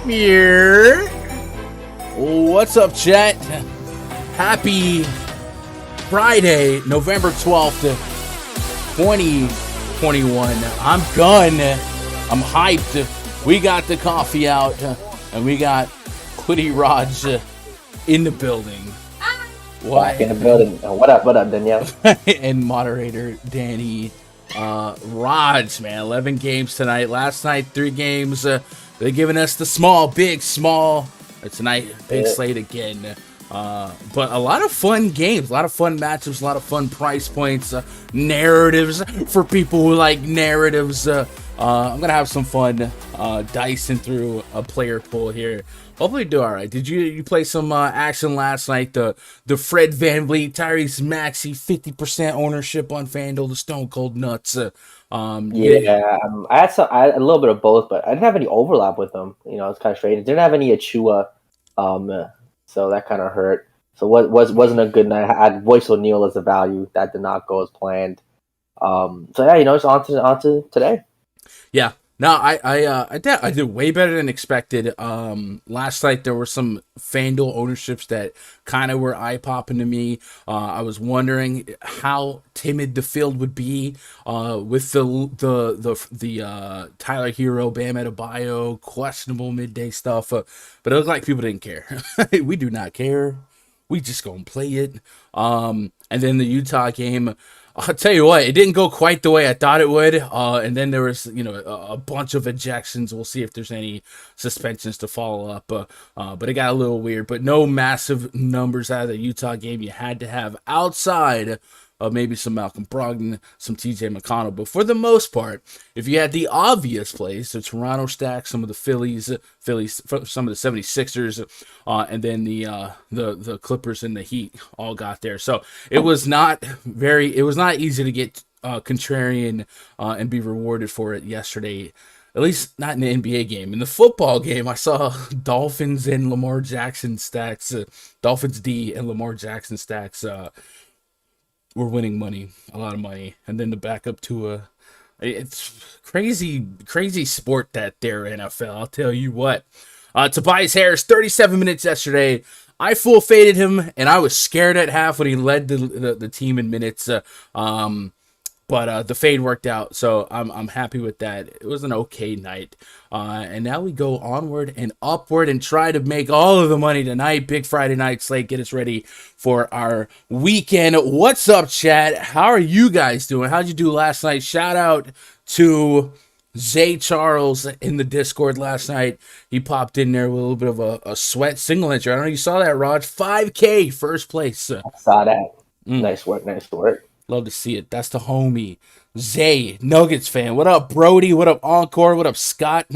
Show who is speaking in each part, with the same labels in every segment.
Speaker 1: Here. What's up, chat? Happy Friday, November 12th, 2021. I'm done. I'm hyped. We got the coffee out, and we got Hoodie Raj in the building.
Speaker 2: Back in the building. What up, Danielle?
Speaker 1: And moderator Danny. Raj, man, 11 games tonight. Last night, 3 games. They're giving us the small, big, small. Tonight, big slate again. But a lot of fun games, a lot of fun matchups, a lot of fun price points, narratives for people who like narratives. I'm going to have some fun dicing through a player pool here. Hopefully do all right. Did you play some action last night? The Fred VanVleet, Tyrese Maxey, 50% ownership on Fanduel, the Stone Cold Nuts.
Speaker 2: I had a little bit of both, but I didn't have any overlap with them. You know, it's kind of strange. Didn't have any Achua, so that kind of hurt. So wasn't a good night. I had Royce O'Neal as a value that did not go as planned. It's on to today.
Speaker 1: Yeah. No, I did way better than expected. Last night there were some FanDuel ownerships that kind of were eye popping to me. I was wondering how timid the field would be with the Tyler Hero, Bam Adebayo, questionable midday stuff. But it looked like people didn't care. We do not care. We just gonna play it. And then the Utah game. I'll tell you what, it didn't go quite the way I thought it would. And then there was, a bunch of ejections. We'll see if there's any suspensions to follow up. But it got a little weird. But no massive numbers out of the Utah game you had to have outside of maybe some Malcolm Brogdon, some TJ McConnell. But for the most part, if you had the obvious plays, the Toronto stack, some of the Phillies, some of the 76ers, and then the Clippers and the Heat all got there. So it was not easy to get contrarian and be rewarded for it yesterday. At least not in the NBA game. In the football game, I saw Dolphins and Lamar Jackson stacks, Dolphins D and Lamar Jackson stacks, we're winning money, a lot of money, and then the backup to it's crazy sport that there NFL. I'll tell you what. Tobias Harris, 37 minutes yesterday. I full faded him, and I was scared at half when he led the team in minutes. But the fade worked out, so I'm happy with that. It was an okay night. And now we go onward and upward and try to make all of the money tonight. Big Friday night slate. Get us ready for our weekend. What's up, chat? How are you guys doing? How'd you do last night? Shout out to Zay Charles in the Discord last night. He popped in there with a little bit of a sweat single entry. I don't know if you saw that, Raj. 5K first place.
Speaker 2: I saw that. Nice work.
Speaker 1: Love to see it. That's the homie. Zay, Nuggets fan. What up, Brody? What up, Encore? What up, Scott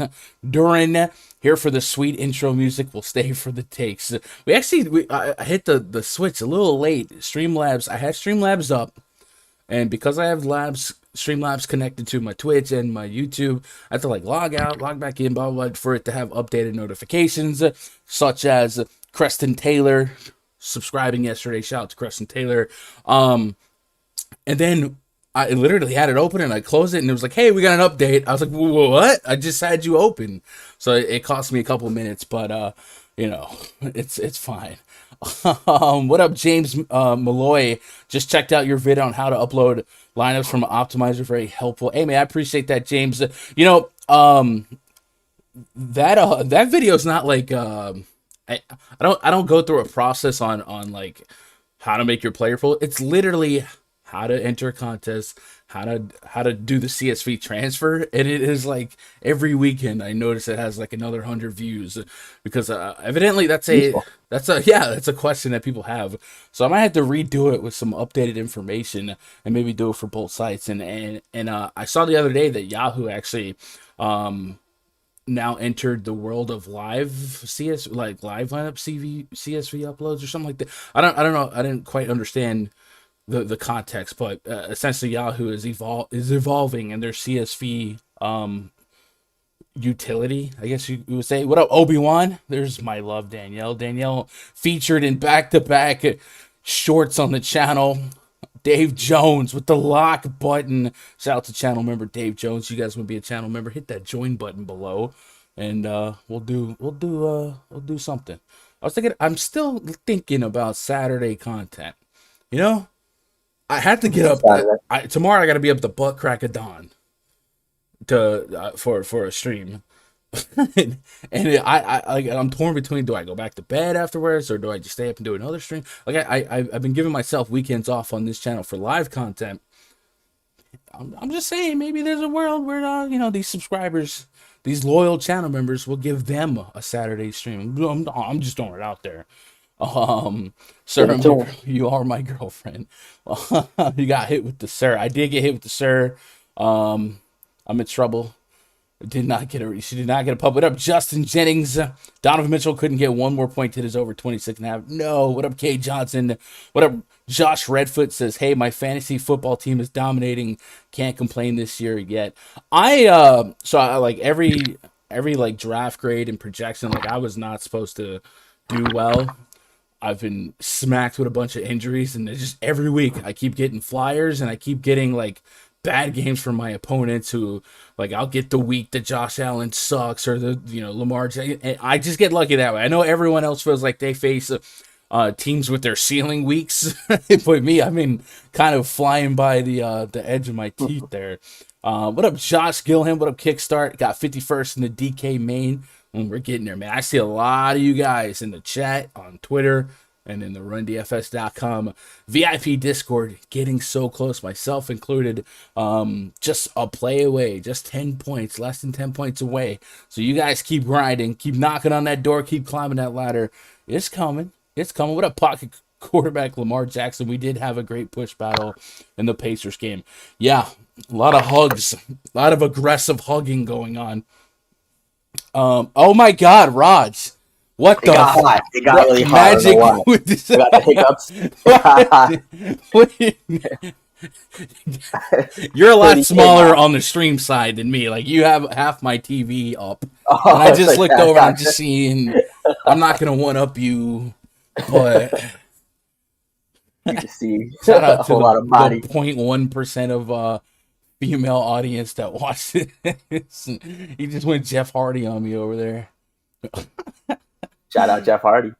Speaker 1: Duran? Here for the sweet intro music. We'll stay for the takes. I hit the switch a little late. Streamlabs. I had Streamlabs up. And because I have Streamlabs connected to my Twitch and my YouTube, I have to log out, log back in, blah, blah, blah, for it to have updated notifications, such as Creston Taylor subscribing yesterday. Shout out to Creston Taylor. And then I literally had it open and I closed it and it was like, hey, we got an update. I was like, what? I just had you open. So it cost me a couple minutes, but it's fine. What up, James Malloy? Just checked out your video on how to upload lineups from Optimizer. Very helpful. Hey man, I appreciate that, James. That video is not like I don't go through a process on like how to make your player pool. It's literally how to enter a contest, how to do the CSV transfer, and it is like every weekend I notice it has like another 100 views because evidently that's a question that people have. So I might have to redo it with some updated information and maybe do it for both sites. And I saw the other day that Yahoo actually now entered the world of live live lineup CSV uploads or something like that. I don't know. I didn't quite understand the context, but essentially Yahoo is evolving in their CSV utility, I guess you would say. What up, Obi-Wan? There's my love, Danielle. Danielle featured in back-to-back shorts on the channel. Dave Jones with the lock button. Shout out to channel member Dave Jones. You guys want to be a channel member, hit that join button below. and we'll do something. I'm still thinking about Saturday content. You know, I had to get up. Tomorrow I got to be up the butt crack of dawn to for a stream. and I'm torn between, do I go back to bed afterwards or do I just stay up and do another stream? Like I've been giving myself weekends off on this channel for live content. I'm just saying, maybe there's a world where these subscribers, these loyal channel members, will give them a Saturday stream. I'm just throwing it out there. Sir, you are my girlfriend. You got hit with the sir. I did get hit with the sir. I'm in trouble. She did not get a pub. What up, Justin Jennings? Donovan Mitchell couldn't get one more point to his over 26.5. No. What up, Kay Johnson? What up, Josh Redfoot says, hey, my fantasy football team is dominating. Can't complain this year yet. I like every like draft grade and projection, like I was not supposed to do well. I've been smacked with a bunch of injuries, and just every week I keep getting flyers, and I keep getting like bad games from my opponents who, like, I'll get the week that Josh Allen sucks or the Lamar. I just get lucky that way. I know everyone else feels like they face teams with their ceiling weeks, but me, I've been kind of flying by the edge of my teeth there. What up, Josh Gilham? What up, Kickstart? Got 51st in the DK main. We're getting there, man. I see a lot of you guys in the chat on Twitter and in the RunDFS.com VIP Discord getting so close, myself included. Just a play away, just 10 points, less than 10 points away. So you guys keep grinding, keep knocking on that door, keep climbing that ladder. It's coming. It's coming. What a pocket quarterback, Lamar Jackson. We did have a great push battle in the Pacers game. Yeah, a lot of hugs, a lot of aggressive hugging going on. Oh my God, Raj. What
Speaker 2: it got hot. It got really hot.
Speaker 1: Magic
Speaker 2: with this. I got
Speaker 1: the hiccups. You're a lot smaller on the stream side than me. Like, you have half my TV up. And I just looked over and I'm just seeing, I'm not going to one-up you, but
Speaker 2: you can see
Speaker 1: shout out to
Speaker 2: a lot of body.
Speaker 1: 0.1% of female audience that watched it. He just went Jeff Hardy on me over there.
Speaker 2: Shout out Jeff Hardy.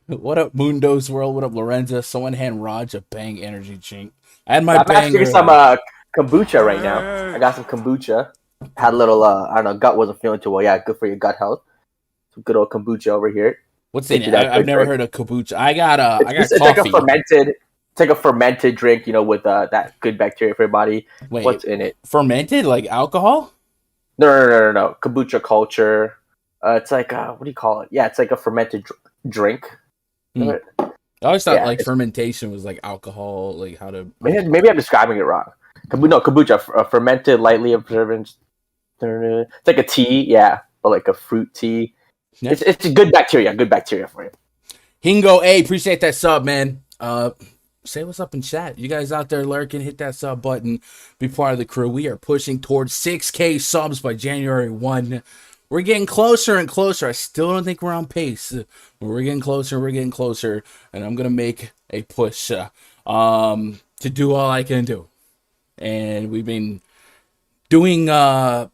Speaker 1: What up, Mundo's World? What up, Lorenza? Someone hand Raj a Bang energy drink. I had my
Speaker 2: I'm
Speaker 1: Bang.
Speaker 2: actually some kombucha right now. I got some kombucha. Had a little, I don't know, gut wasn't feeling too well. Yeah, good for your gut health. Some good old kombucha over here.
Speaker 1: What's in it? I've never heard of kombucha. I got
Speaker 2: it's
Speaker 1: coffee.
Speaker 2: Like a fermented drink, with that good bacteria for your body.
Speaker 1: Wait,
Speaker 2: what's in it?
Speaker 1: Fermented, like alcohol?
Speaker 2: No. Kombucha culture. It's like what do you call it? Yeah, it's like a fermented drink.
Speaker 1: I always thought like fermentation was like alcohol, like how to.
Speaker 2: Maybe I'm describing it wrong. Kombucha, fermented, lightly observant. It's like a tea, yeah, but like a fruit tea. It's a good bacteria for you.
Speaker 1: Hingo A, appreciate that sub, man. Say what's up in chat. You guys out there lurking, hit that sub button, be part of the crew. We are pushing towards 6K subs by January 1. We're getting closer and closer. I still don't think we're on pace. But we're getting closer, and I'm going to make a push to do all I can do. And we've been doing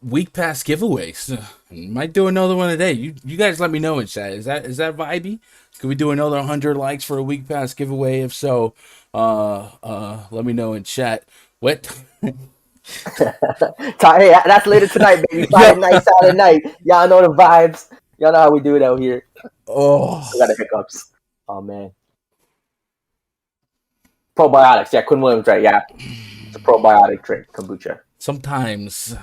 Speaker 1: week pass giveaways. Might do another one today. You guys let me know in chat. Is that vibey? Could we do another 100 likes for a week pass giveaway? If so, let me know in chat. What?
Speaker 2: Hey, that's later tonight, baby. Saturday night. Y'all know the vibes. Y'all know how we do it out here.
Speaker 1: Oh,
Speaker 2: I got the hiccups. Oh man. Probiotics. Yeah, Quinn Williams, right? Yeah, it's a probiotic drink, kombucha.
Speaker 1: Sometimes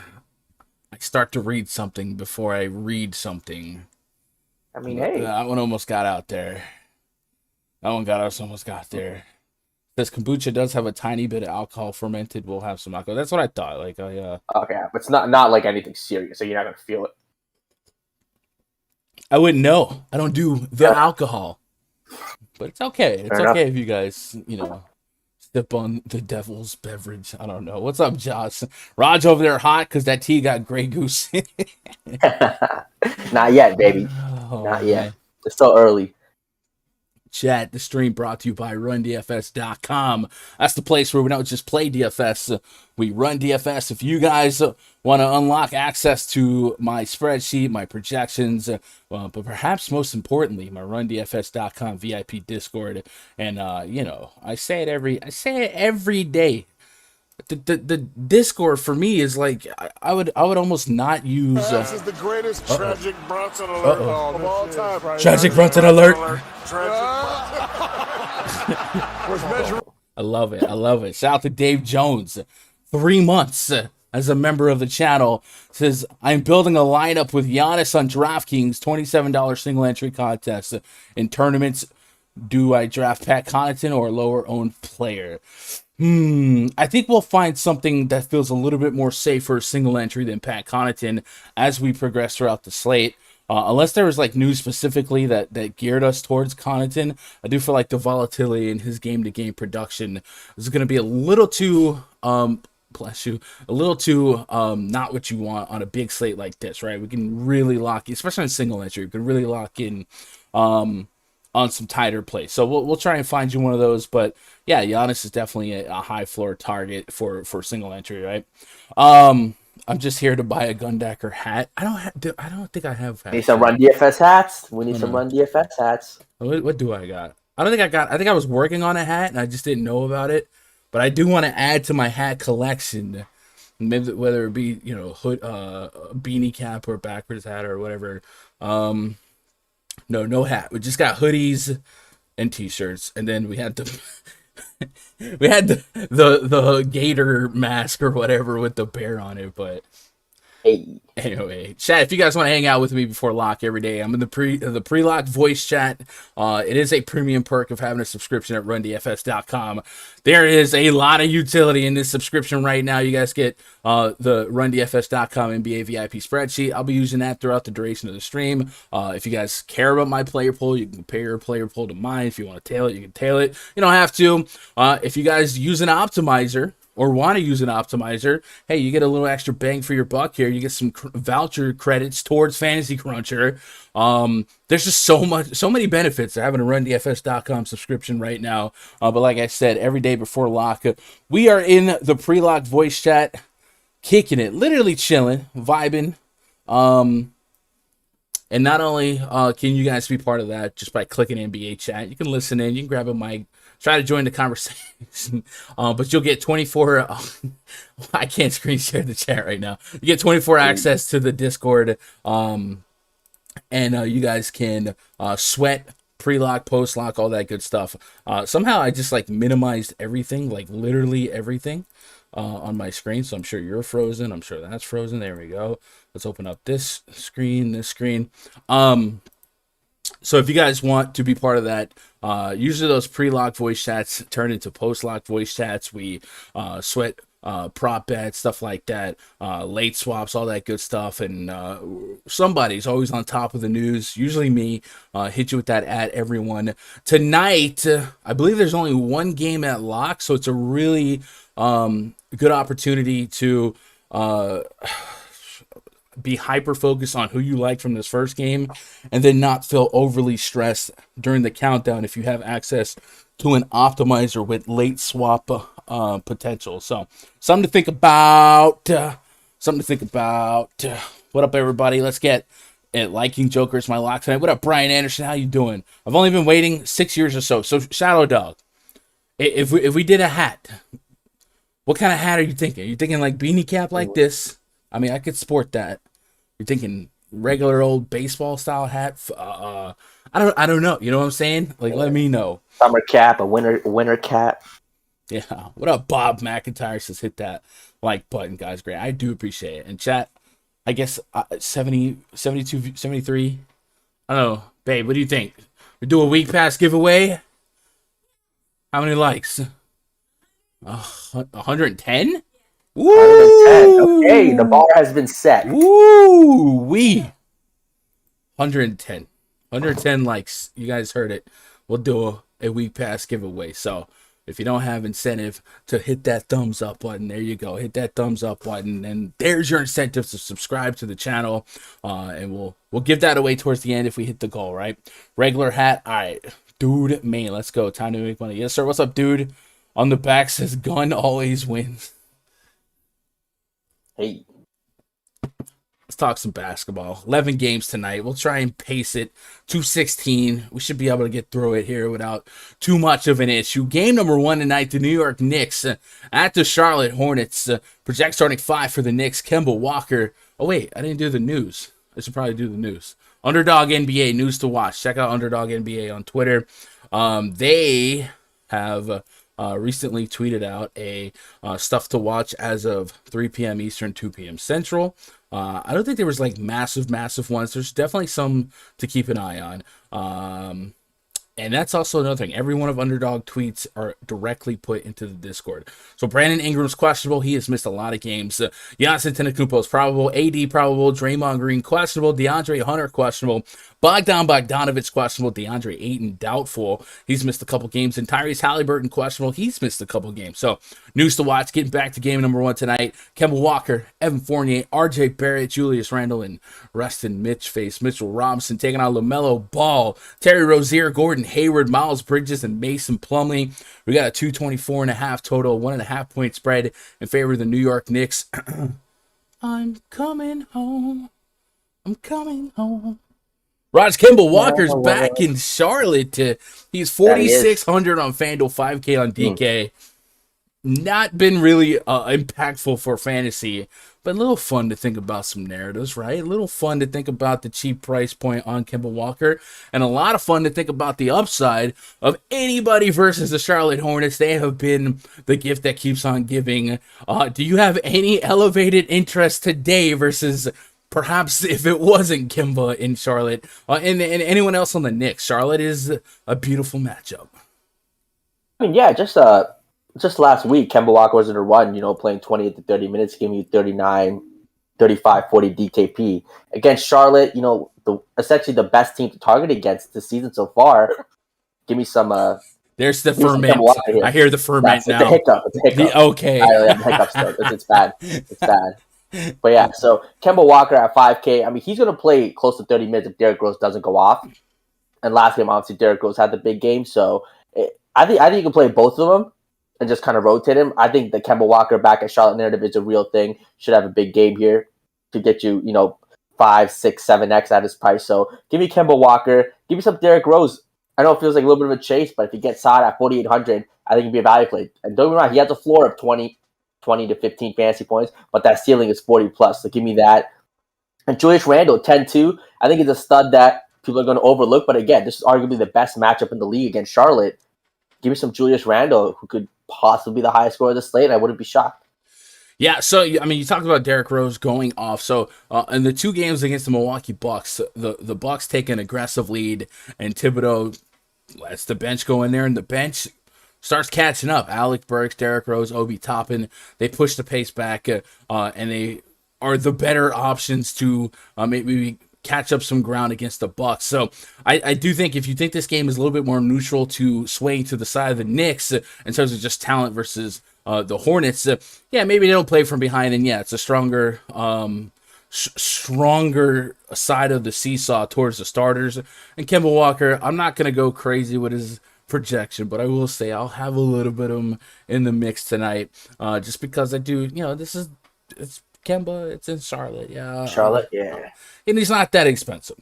Speaker 1: I start to read something before I read something.
Speaker 2: I mean, hey,
Speaker 1: that one almost got out there. Almost got there. This kombucha does have a tiny bit of alcohol. Fermented will have some alcohol. That's what I thought. Like,
Speaker 2: okay, but it's not like anything serious, so you're not gonna feel it.
Speaker 1: I wouldn't know. I don't do the alcohol, but it's okay. It's Fair okay enough. If you guys, sip on the devil's beverage. I don't know. What's up, Josh? Raj over there hot because that tea got Grey Goose.
Speaker 2: Not yet, baby. Not yet. It's still early.
Speaker 1: Chat, the stream brought to you by RunDFS.com. That's the place where we don't just play DFS, we run DFS. If you guys want to unlock access to my spreadsheet, my projections, but perhaps most importantly, my RunDFS.com VIP Discord, and I say it every day. The Discord for me is like I would almost not use.
Speaker 3: This is the greatest tragic Bronson alert of all time.
Speaker 1: Tragic Bronson alert. I love it. Shout out to Dave Jones. 3 months as a member of the channel. Says, I'm building a lineup with Giannis on DraftKings, $27 single entry contest. In tournaments, do I draft Pat Connaughton or a lower owned player? I think we'll find something that feels a little bit more safe for a single entry than Pat Connaughton as we progress throughout the slate. Unless there was like news specifically that geared us towards Connaughton, I do feel like the volatility in his game-to-game production is going to be a little too, not what you want on a big slate like this, right? We can really lock, especially on single entry, we can really lock in on some tighter plays. So we'll try and find you one of those. But yeah, Giannis is definitely a high floor target for single entry, right? I'm just here to buy a Gundacker hat. I don't think I have hats.
Speaker 2: Need some Run DFS hats. We need some Run DFS hats.
Speaker 1: What do I got? I think I was working on a hat and I just didn't know about it. But I do want to add to my hat collection. Maybe whether it be, hood, beanie cap or backwards hat or whatever. No hat. We just got hoodies and t-shirts, and then we had the gator mask or whatever with the bear on it. But anyway, chat, if you guys want to hang out with me before lock every day, I'm in the pre-lock voice chat. It is a premium perk of having a subscription at RunDFS.com. There is a lot of utility in this subscription right now. You guys get the RunDFS.com NBA VIP spreadsheet. I'll be using that throughout the duration of the stream. If you guys care about my player pool, you can compare your player pool to mine. If you want to tail it, you can tail it. You don't have to. If you guys use an optimizer or want to use an optimizer, hey, you get a little extra bang for your buck here. You get some voucher credits towards Fantasy Cruncher. There's just so many benefits to having a RunDFS.com subscription right now. But like I said, every day before lock, we are in the pre-lock voice chat, kicking it, literally chilling, vibing. And not only can you guys be part of that just by clicking NBA chat, you can listen in, you can grab a mic, try to join the conversation, but you'll get 24, I can't screen share the chat right now. You get 24 access to the Discord, and you guys can sweat, pre-lock, post-lock, all that good stuff. Somehow I just minimized everything, literally everything on my screen, so I'm sure you're frozen, I'm sure that's frozen. There we go. Let's open up this screen. So if you guys want to be part of that, usually those pre-lock voice chats turn into post-lock voice chats. We sweat prop bets, stuff like that, late swaps, all that good stuff. And somebody's always on top of the news, usually me. Hit you with that at everyone. Tonight, I believe there's only one game at lock, so it's a really good opportunity to be hyper focused on who you like from this first game and then not feel overly stressed during the countdown if you have access to an optimizer with late swap potential. So something to think about. What up, everybody? Let's get it. Liking Joker's my lock tonight. What up, Brian Anderson? How you doing? I've only been waiting 6 years or so. So Shadow Dog, if we did a hat, what kind of hat are you thinking? Are you thinking beanie cap like this? I mean, I could sport that. You're thinking regular old baseball style hat? I don't know. You know what I'm saying? Let me know.
Speaker 2: Summer cap, a winter cap.
Speaker 1: Yeah. What up, Bob McIntyre says hit that like button, guys. Great. I do appreciate it. And chat, I guess 70, 72, 73. I don't know. Babe, what do you think? We do a week pass giveaway? How many likes? 110?
Speaker 2: Woo! Okay, the bar has been set.
Speaker 1: Woo! 110. 110 likes. You guys heard it. We'll do a week pass giveaway. So if you don't have incentive to hit that thumbs up button, there you go. Hit that thumbs up button, and there's your incentive to subscribe to the channel. And we'll give that away towards the end if we hit the goal, right? Regular hat. All right. Dude, man, let's go. Time to make money. Yes, sir. What's up, dude? On the back says gun always wins.
Speaker 2: Hey.
Speaker 1: Let's talk some basketball. 11 games tonight. We'll try and pace it to 16. We should be able to get through it here without too much of an issue. Game number 1 tonight, the New York Knicks at the Charlotte Hornets. Project starting 5 for the Knicks. Kemba Walker. Oh, wait, I didn't do the news. I should probably do the news. Underdog NBA, news to watch. Check out Underdog NBA on Twitter. They have recently tweeted out a stuff to watch as of 3 p.m. Eastern, 2 p.m. Central. I don't think there was like massive ones. There's definitely some to keep an eye on. And that's also another thing. Every one of Underdog tweets are directly put into the Discord. So Brandon Ingram's questionable. He has missed a lot of games. Giannis Antetokounmpo is probable. AD probable. Draymond Green questionable. DeAndre Hunter questionable. Bogdan Bogdanovic questionable. DeAndre Ayton doubtful. He's missed a couple games. And Tyrese Halliburton questionable. He's missed a couple games. So news to watch. Getting back to game number 1 tonight. Kemba Walker, Evan Fournier, RJ Barrett, Julius Randle, and Reston Mitchell Robinson taking on LaMelo Ball, Terry Rozier, Gordon Hayward, Miles Bridges, and Mason Plumlee. We got a 224.5 total, 1.5 point spread in favor of the New York Knicks. I'm coming home. I'm coming home. Raj Kemba Walker's back in Charlotte. He's 4,600 on FanDuel, 5K on DK. Not been really impactful for fantasy, but a little fun to think about some narratives, right? A little fun to think about the cheap price point on Kemba Walker, and a lot of fun to think about the upside of anybody versus the Charlotte Hornets. They have been the gift that keeps on giving. Do you have any elevated interest today versus perhaps if it wasn't Kemba in Charlotte and anyone else on the Knicks? Charlotte is a beautiful matchup.
Speaker 2: I mean, yeah, just last week, Kemba Walker was in a run, playing 28 to 30 minutes, giving you 39, 35, 40 DKP. Against Charlotte, essentially the best team to target against this season so far. Give me some...
Speaker 1: There's the ferment. I hear the ferment now.
Speaker 2: It's a hiccup.
Speaker 1: Okay.
Speaker 2: I have hiccups still. It's bad. It's bad. But yeah, so Kemba Walker at 5K, I mean, he's going to play close to 30 minutes if Derrick Rose doesn't go off. And last game, obviously, Derrick Rose had the big game. So I think you can play both of them and just kind of rotate him. I think the Kemba Walker back at Charlotte narrative is a real thing. Should have a big game here to get you, 5, 6, 7x at his price. So give me Kemba Walker. Give me some Derrick Rose. I know it feels like a little bit of a chase, but if you get Saad at 4,800, I think it'd be a value play. And don't get me wrong, he has a floor of 20 to 15 fantasy points, but that ceiling is 40 plus. So give me that. And Julius Randle, 10-2. I think he's a stud that people are going to overlook. But again, this is arguably the best matchup in the league against Charlotte. Give me some Julius Randle, who could possibly be the highest scorer of the slate. I wouldn't be shocked.
Speaker 1: Yeah, so, I mean, you talked about Derrick Rose going off. So, in the 2 games against the Milwaukee Bucks, the Bucks take an aggressive lead, and Thibodeau lets the bench go in there, and the bench starts catching up. Alec Burks, Derrick Rose, Obi Toppin, they push the pace back, and they are the better options to maybe catch up some ground against the Bucks. So I do think if you think this game is a little bit more neutral to swaying to the side of the Knicks in terms of just talent versus the Hornets, yeah, maybe they don't play from behind, and yeah, it's a stronger side of the seesaw towards the starters. And Kemba Walker, I'm not going to go crazy with his projection, but I will say I'll have a little bit of him in the mix tonight, just because I do, it's Kemba, it's in Charlotte, yeah.
Speaker 2: Charlotte, yeah.
Speaker 1: And he's not that expensive.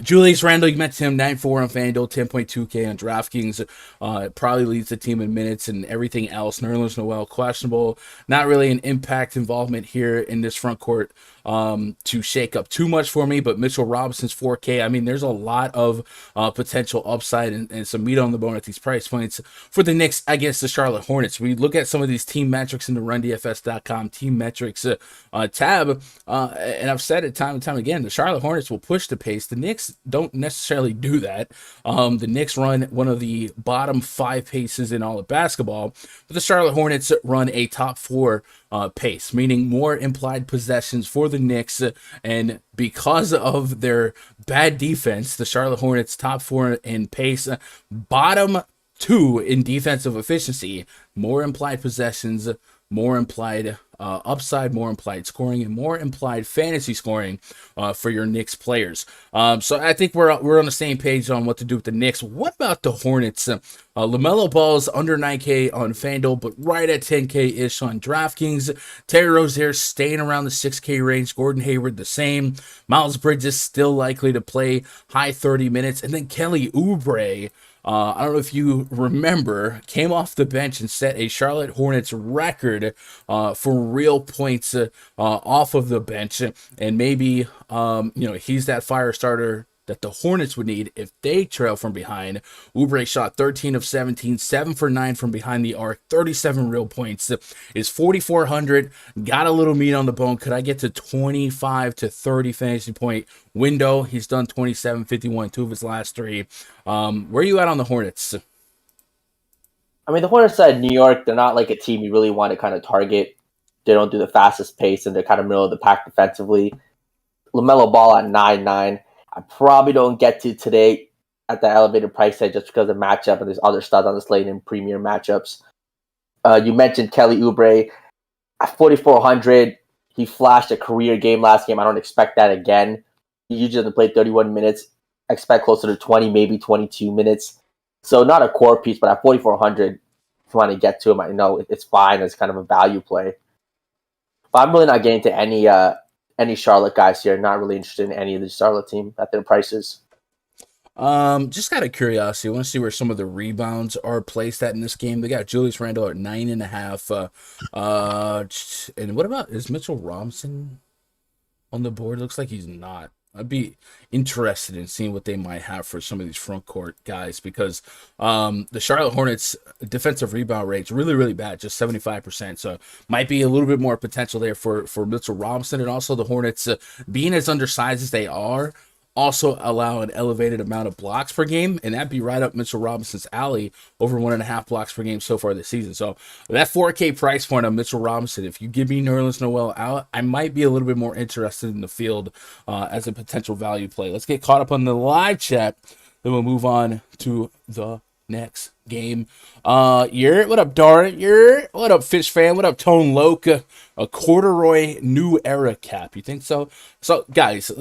Speaker 1: Julius Randle, you mentioned him, 9.4 on FanDuel, 10.2K on DraftKings. Probably leads the team in minutes and everything else. Nerlens Noel, questionable. Not really an impact involvement here in this front court to shake up too much for me, but Mitchell Robinson's 4K. I mean, there's a lot of potential upside and some meat on the bone at these price points for the Knicks against the Charlotte Hornets. We look at some of these team metrics in the RunDFS.com team metrics tab, and I've said it time and time again, the Charlotte Hornets will push the pace. The Knicks don't necessarily do that. The Knicks run one of the bottom 5 paces in all of basketball, but the Charlotte Hornets run a top 4 pace, meaning more implied possessions for the Knicks, and because of their bad defense, the Charlotte Hornets top 4 in pace, bottom 2 in defensive efficiency, more implied possessions, more implied upside, more implied scoring, and more implied fantasy scoring for your Knicks players. So I think we're on the same page on what to do with the Knicks. What about the Hornets? LaMelo Ball's under 9K on FanDuel, but right at 10K-ish on DraftKings. Terry Rozier staying around the 6K range. Gordon Hayward the same. Miles Bridges still likely to play high 30 minutes. And then Kelly Oubre, I don't know if you remember, came off the bench and set a Charlotte Hornets record for real points off of the bench. And maybe, he's that fire starter that the Hornets would need if they trail from behind. Oubre shot 13 of 17, 7 for 9 from behind the arc, 37 real points. Is 4,400. Got a little meat on the bone. Could I get to 25 to 30 fantasy point window? He's done 27, 51, 2 of his last 3. Where are you at on the Hornets?
Speaker 2: I mean, the Hornets at New York, they're not like a team you really want to kind of target. They don't do the fastest pace, and they're kind of middle of the pack defensively. LaMelo Ball at 9.9. I probably don't get to today at the elevated price tag just because of matchup, and there's other studs on the slate in premier matchups. You mentioned Kelly Oubre at 4,400. He flashed a career game last game. I don't expect that again. He usually doesn't play 31 minutes. I expect closer to 20, maybe 22 minutes. So not a core piece, but at 4,400, if you want to get to him, I know it's fine. It's kind of a value play. But I'm really not getting to any Charlotte guys here. Not really interested in any of the Charlotte team at their prices.
Speaker 1: Just out of curiosity, I want to see where some of the rebounds are placed at in this game. They got Julius Randle at 9.5. And what about, is Mitchell Robinson on the board? Looks like he's not. I'd be interested in seeing what they might have for some of these front court guys, because the Charlotte Hornets defensive rebound rate's really, really bad, just 75%. So might be a little bit more potential there for Mitchell Robinson. And also the Hornets, being as undersized as they are, also allow an elevated amount of blocks per game, and that'd be right up Mitchell Robinson's alley, over 1.5 blocks per game so far this season. So that 4K price point on Mitchell Robinson, if you give me Nerlens Noel out, I might be a little bit more interested in the field as a potential value play. Let's get caught up on the live chat, then we'll move on to the next game. What up, Darn? What up, Fish Fan? What up, Tone Loke? A corduroy new era cap. You think so? So, guys,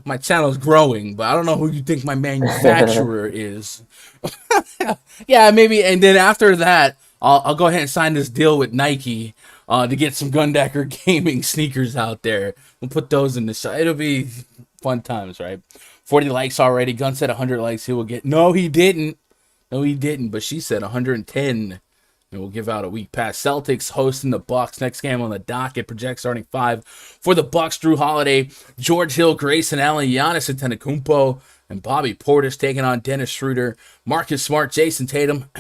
Speaker 1: my channel's growing, but I don't know who you think my manufacturer is. Yeah, maybe. And then after that, I'll go ahead and sign this deal with Nike to get some Gundecker Gaming sneakers out there. We'll put those in the shot. It'll be fun times, right? 40 likes already. Gun said 100 likes he will get. No, he didn't. But she said 110. And we'll give out a week pass. Celtics hosting the Bucks. Next game on the docket. Project starting 5 for the Bucks. Drew Holiday, George Hill, Grayson Allen, Giannis Antetokounmpo, and Bobby Portis taking on Dennis Schroeder, Marcus Smart, Jason Tatum,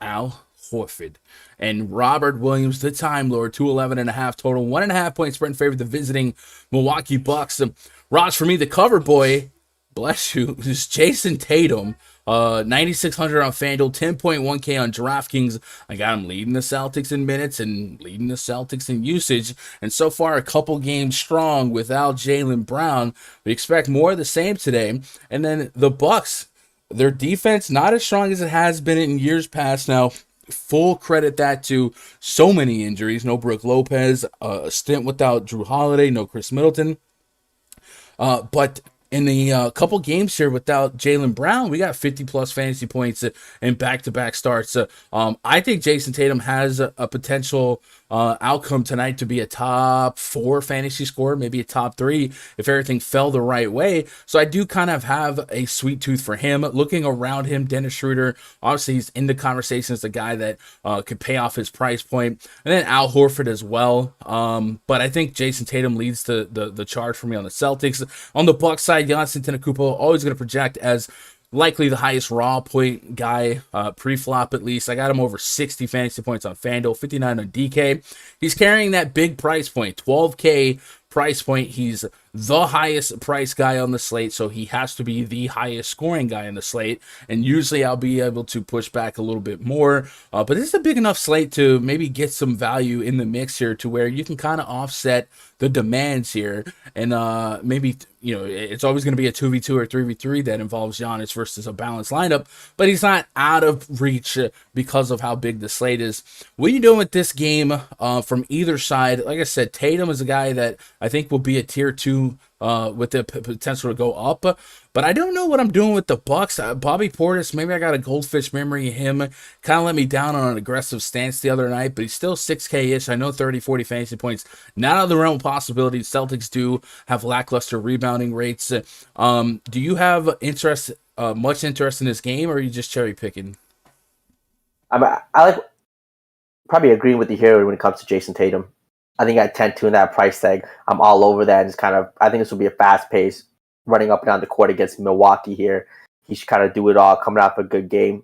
Speaker 1: Al Horford, and Robert Williams, the Time Lord. 211.5 total. 1.5 point spread in favor of the visiting Milwaukee Bucks. Raj, for me, the cover boy, bless you, is Jason Tatum. 9,600 on FanDuel, 10.1K on DraftKings. I got him leading the Celtics in minutes and leading the Celtics in usage. And so far, a couple games strong without Jaylen Brown. We expect more of the same today. And then the Bucks, their defense not as strong as it has been in years past. Now, full credit that to so many injuries. No Brook Lopez, a stint without Drew Holiday, no Chris Middleton. But in the couple games here without Jaylen Brown, we got 50-plus fantasy points in back-to-back starts. I think Jason Tatum has a potential outcome tonight to be a top 4 fantasy scorer, maybe a top 3 if everything fell the right way. So I do kind of have a sweet tooth for him. Looking around him, Dennis Schroeder, obviously he's in the conversation as the guy that could pay off his price point. And then Al Horford as well. But I think Jason Tatum leads the charge for me on the Celtics. On the Bucks side, Giannis Antetokounmpo always going to project as likely the highest raw point guy, pre-flop at least. I got him over 60 fantasy points on FanDuel, 59 on DK. He's carrying that big price point, 12K price point. He's the highest price guy on the slate, so he has to be the highest scoring guy on the slate. And usually I'll be able to push back a little bit more. But this is a big enough slate to maybe get some value in the mix here to where you can kind of offset the demands here. And maybe, it's always going to be a 2v2 or 3v3 that involves Giannis versus a balanced lineup, but he's not out of reach because of how big the slate is. What are you doing with this game from either side? Like I said, Tatum is a guy that I think will be a tier 2 with the potential to go up. But I don't know what I'm doing with the Bucks. Bobby Portis, maybe I got a goldfish memory of him. Kind of let me down on an aggressive stance the other night, but he's still 6K-ish. I know 30, 40 fantasy points. Not out of the realm of possibilities. Celtics do have lackluster rebounding rates. Do you have much interest in this game, or are you just cherry picking?
Speaker 2: I like probably agreeing with you here when it comes to Jason Tatum. I think at 10-2 in that price tag, I'm all over that. And it's I think this will be a fast pace running up and down the court against Milwaukee here. He should kind of do it all, coming off a good game,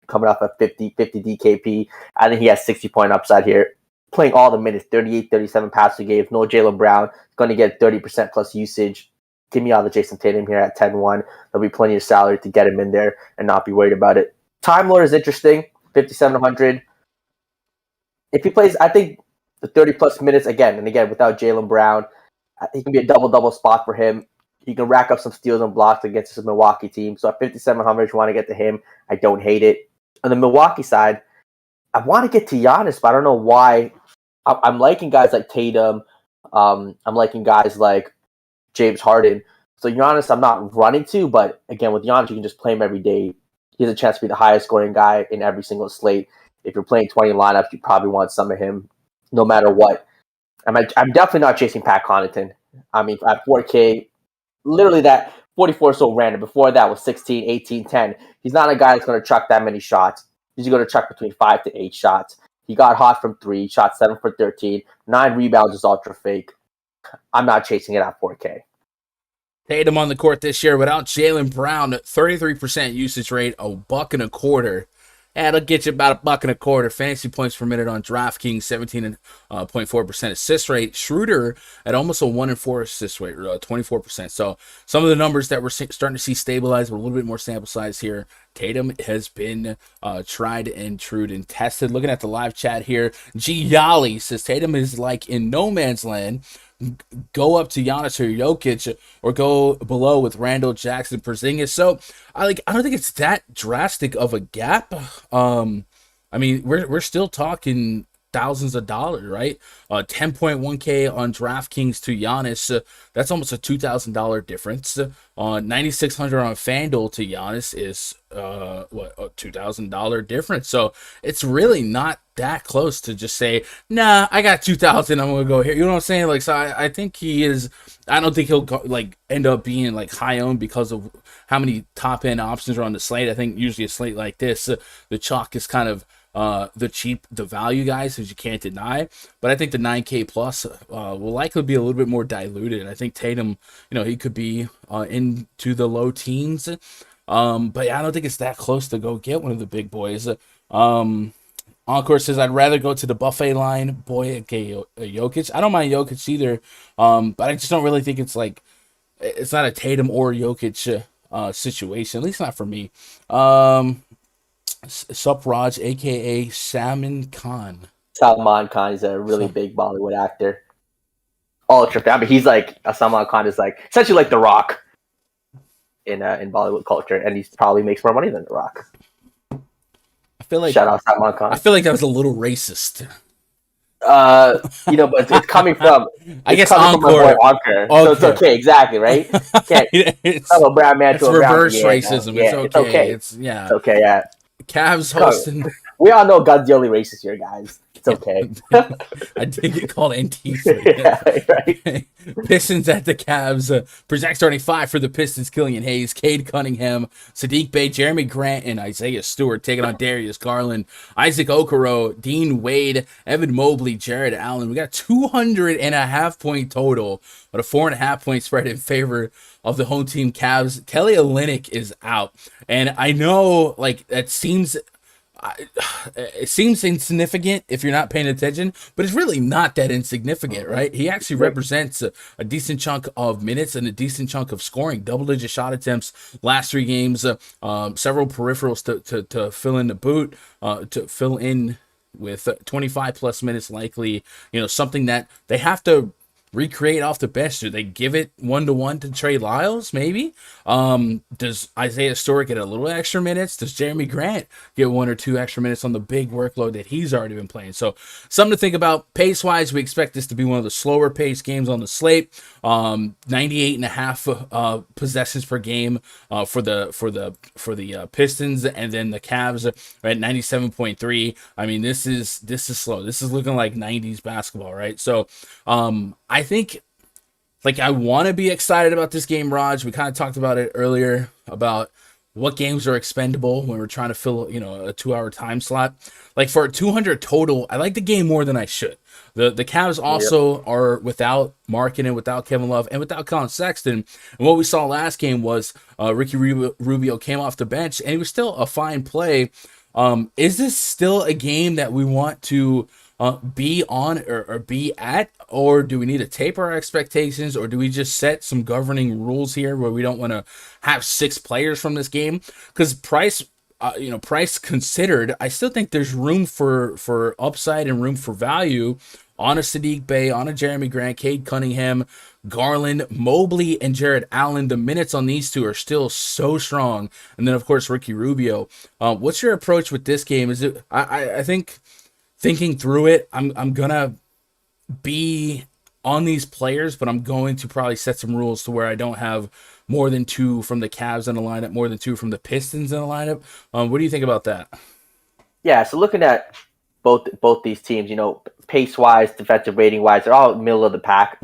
Speaker 2: coming off a 50 DKP. I think he has 60-point upside here. Playing all the minutes, 38, 37 passes a game. No Jaylen Brown, going to get 30% plus usage. Give me all the Jason Tatum here at 10-1. There'll be plenty of salary to get him in there and not be worried about it. Time Lord is interesting, 5,700. If he plays, I think the 30-plus minutes again without Jaylen Brown, he can be a double-double spot for him. He can rack up some steals and blocks against this Milwaukee team. So at 5,700, if you want to get to him, I don't hate it. On the Milwaukee side, I want to get to Giannis, but I don't know why. I'm liking guys like Tatum. I'm liking guys like James Harden. So Giannis, I'm not running to, but again, with Giannis, you can just play him every day. He has a chance to be the highest scoring guy in every single slate. If you're playing 20 lineups, you probably want some of him, no matter what. I'm definitely not chasing Pat Connaughton. I mean, at 4K, literally that 44 is so random. Before that was 16, 18, 10. He's not a guy that's going to chuck that many shots. He's going to chuck between 5 to 8 shots. He got hot from 3, shot 7 for 13. 9 rebounds is ultra fake. I'm not chasing it at 4K.
Speaker 1: Tatum on the court this year without Jaylen Brown, 33% usage rate, $1.25. That'll get you about $1.25 fantasy points per minute on DraftKings, 17.4% assist rate. Schroeder at almost a 1-4 assist rate, 24%. So some of the numbers that we're starting to see stabilize with a little bit more sample size here. Tatum has been tried and true and tested. Looking at the live chat here, G. Yali says Tatum is like in no man's land. Go up to Giannis or Jokic, or go below with Randall, Jackson, Porzingis. So I don't think it's that drastic of a gap. I mean, we're still talking thousands of dollars, right? 10.1K on DraftKings to Giannis. That's almost a $2,000 difference. 9,600 on Fanduel to Giannis is a $2,000 difference. So it's really not that close to just say, nah, I got 2,000. I'm gonna go here. You know what I'm saying? Like, so I think he is. I don't think he'll end up being like high owned because of how many top end options are on the slate. I think usually a slate like this, the chalk is kind of the value guys, as you can't deny. But I think the 9K plus will likely be a little bit more diluted. I think Tatum, he could be into the low teens. But I don't think it's that close to go get one of the big boys. Encore says, I'd rather go to the buffet line. Boy, okay, Jokic. I don't mind Jokic either. But I just don't really think it's not a Tatum or Jokic situation, at least not for me. Sup Raj, a.k.a. Salman Khan.
Speaker 2: Salman Khan is a really big Bollywood actor. Ultra fan. But he's Salman Khan is essentially like The Rock in Bollywood culture. And he probably makes more money than The Rock. Shout out Salman Khan.
Speaker 1: I feel like that was a little racist.
Speaker 2: But it's coming from.
Speaker 1: I guess Encore.
Speaker 2: So it's okay, exactly, right? It's a brown man to a brown man.
Speaker 1: It's reverse racism.
Speaker 2: Yeah,
Speaker 1: it's okay.
Speaker 2: It's okay. Yeah.
Speaker 1: Cavs hosting.
Speaker 2: We all know God's the only racist here, guys. It's okay.
Speaker 1: I did get called Antifa.
Speaker 2: Yeah, right.
Speaker 1: Pistons at the Cavs. Project starting 5 for the Pistons. Killian Hayes, Cade Cunningham, Sadiq Bey, Jeremy Grant, and Isaiah Stewart taking on Darius Garland, Isaac Okoro, Dean Wade, Evan Mobley, Jared Allen. We got 200.5 point total, but a 4.5 point spread in favor of the home team Cavs. Kelly Olynyk is out. And I know, that seems It seems insignificant if you're not paying attention, but it's really not that insignificant, right? He actually represents a decent chunk of minutes and a decent chunk of scoring, double-digit shot attempts last 3 games, several peripherals to fill in the boot, to fill in with 25 plus minutes likely, something that they have to recreate off the bench. Do they give it 1-to-1 to Trey Lyles? Maybe. Does Isaiah Stewart get a little extra minutes? Does Jeremy Grant get 1 or 2 extra minutes on the big workload that he's already been playing? So something to think about. Pace wise, we expect this to be one of the slower pace games on the slate. 98.5 possessions per game for the Pistons, and then the Cavs are at 97.3. I mean, this is slow. This is looking like 90s basketball, right? So I think, I want to be excited about this game, Raj. We kind of talked about it earlier about what games are expendable when we're trying to fill, a 2-hour time slot. For a 200 total, I like the game more than I should. The Cavs also are without Markkanen, without Kevin Love, and without Colin Sexton. And what we saw last game was Ricky Rubio came off the bench, and he was still a fine play. Is this still a game that we want to be on or be at, or do we need to taper our expectations, or do we just set some governing rules here where we don't want to have 6 players from this game? Because price considered, I still think there's room for upside and room for value on a Sadiq Bey, on a Jeremy Grant, Cade Cunningham, Garland, Mobley, and Jared Allen. The minutes on these two are still so strong. And then, of course, Ricky Rubio. What's your approach with this game? Is it? I think, thinking through it, I'm gonna be on these players, but I'm going to probably set some rules to where I don't have more than 2 from the Cavs in the lineup, more than 2 from the Pistons in the lineup. What do you think about that?
Speaker 2: Yeah, so looking at both these teams, pace wise, defensive rating wise, they're all middle of the pack.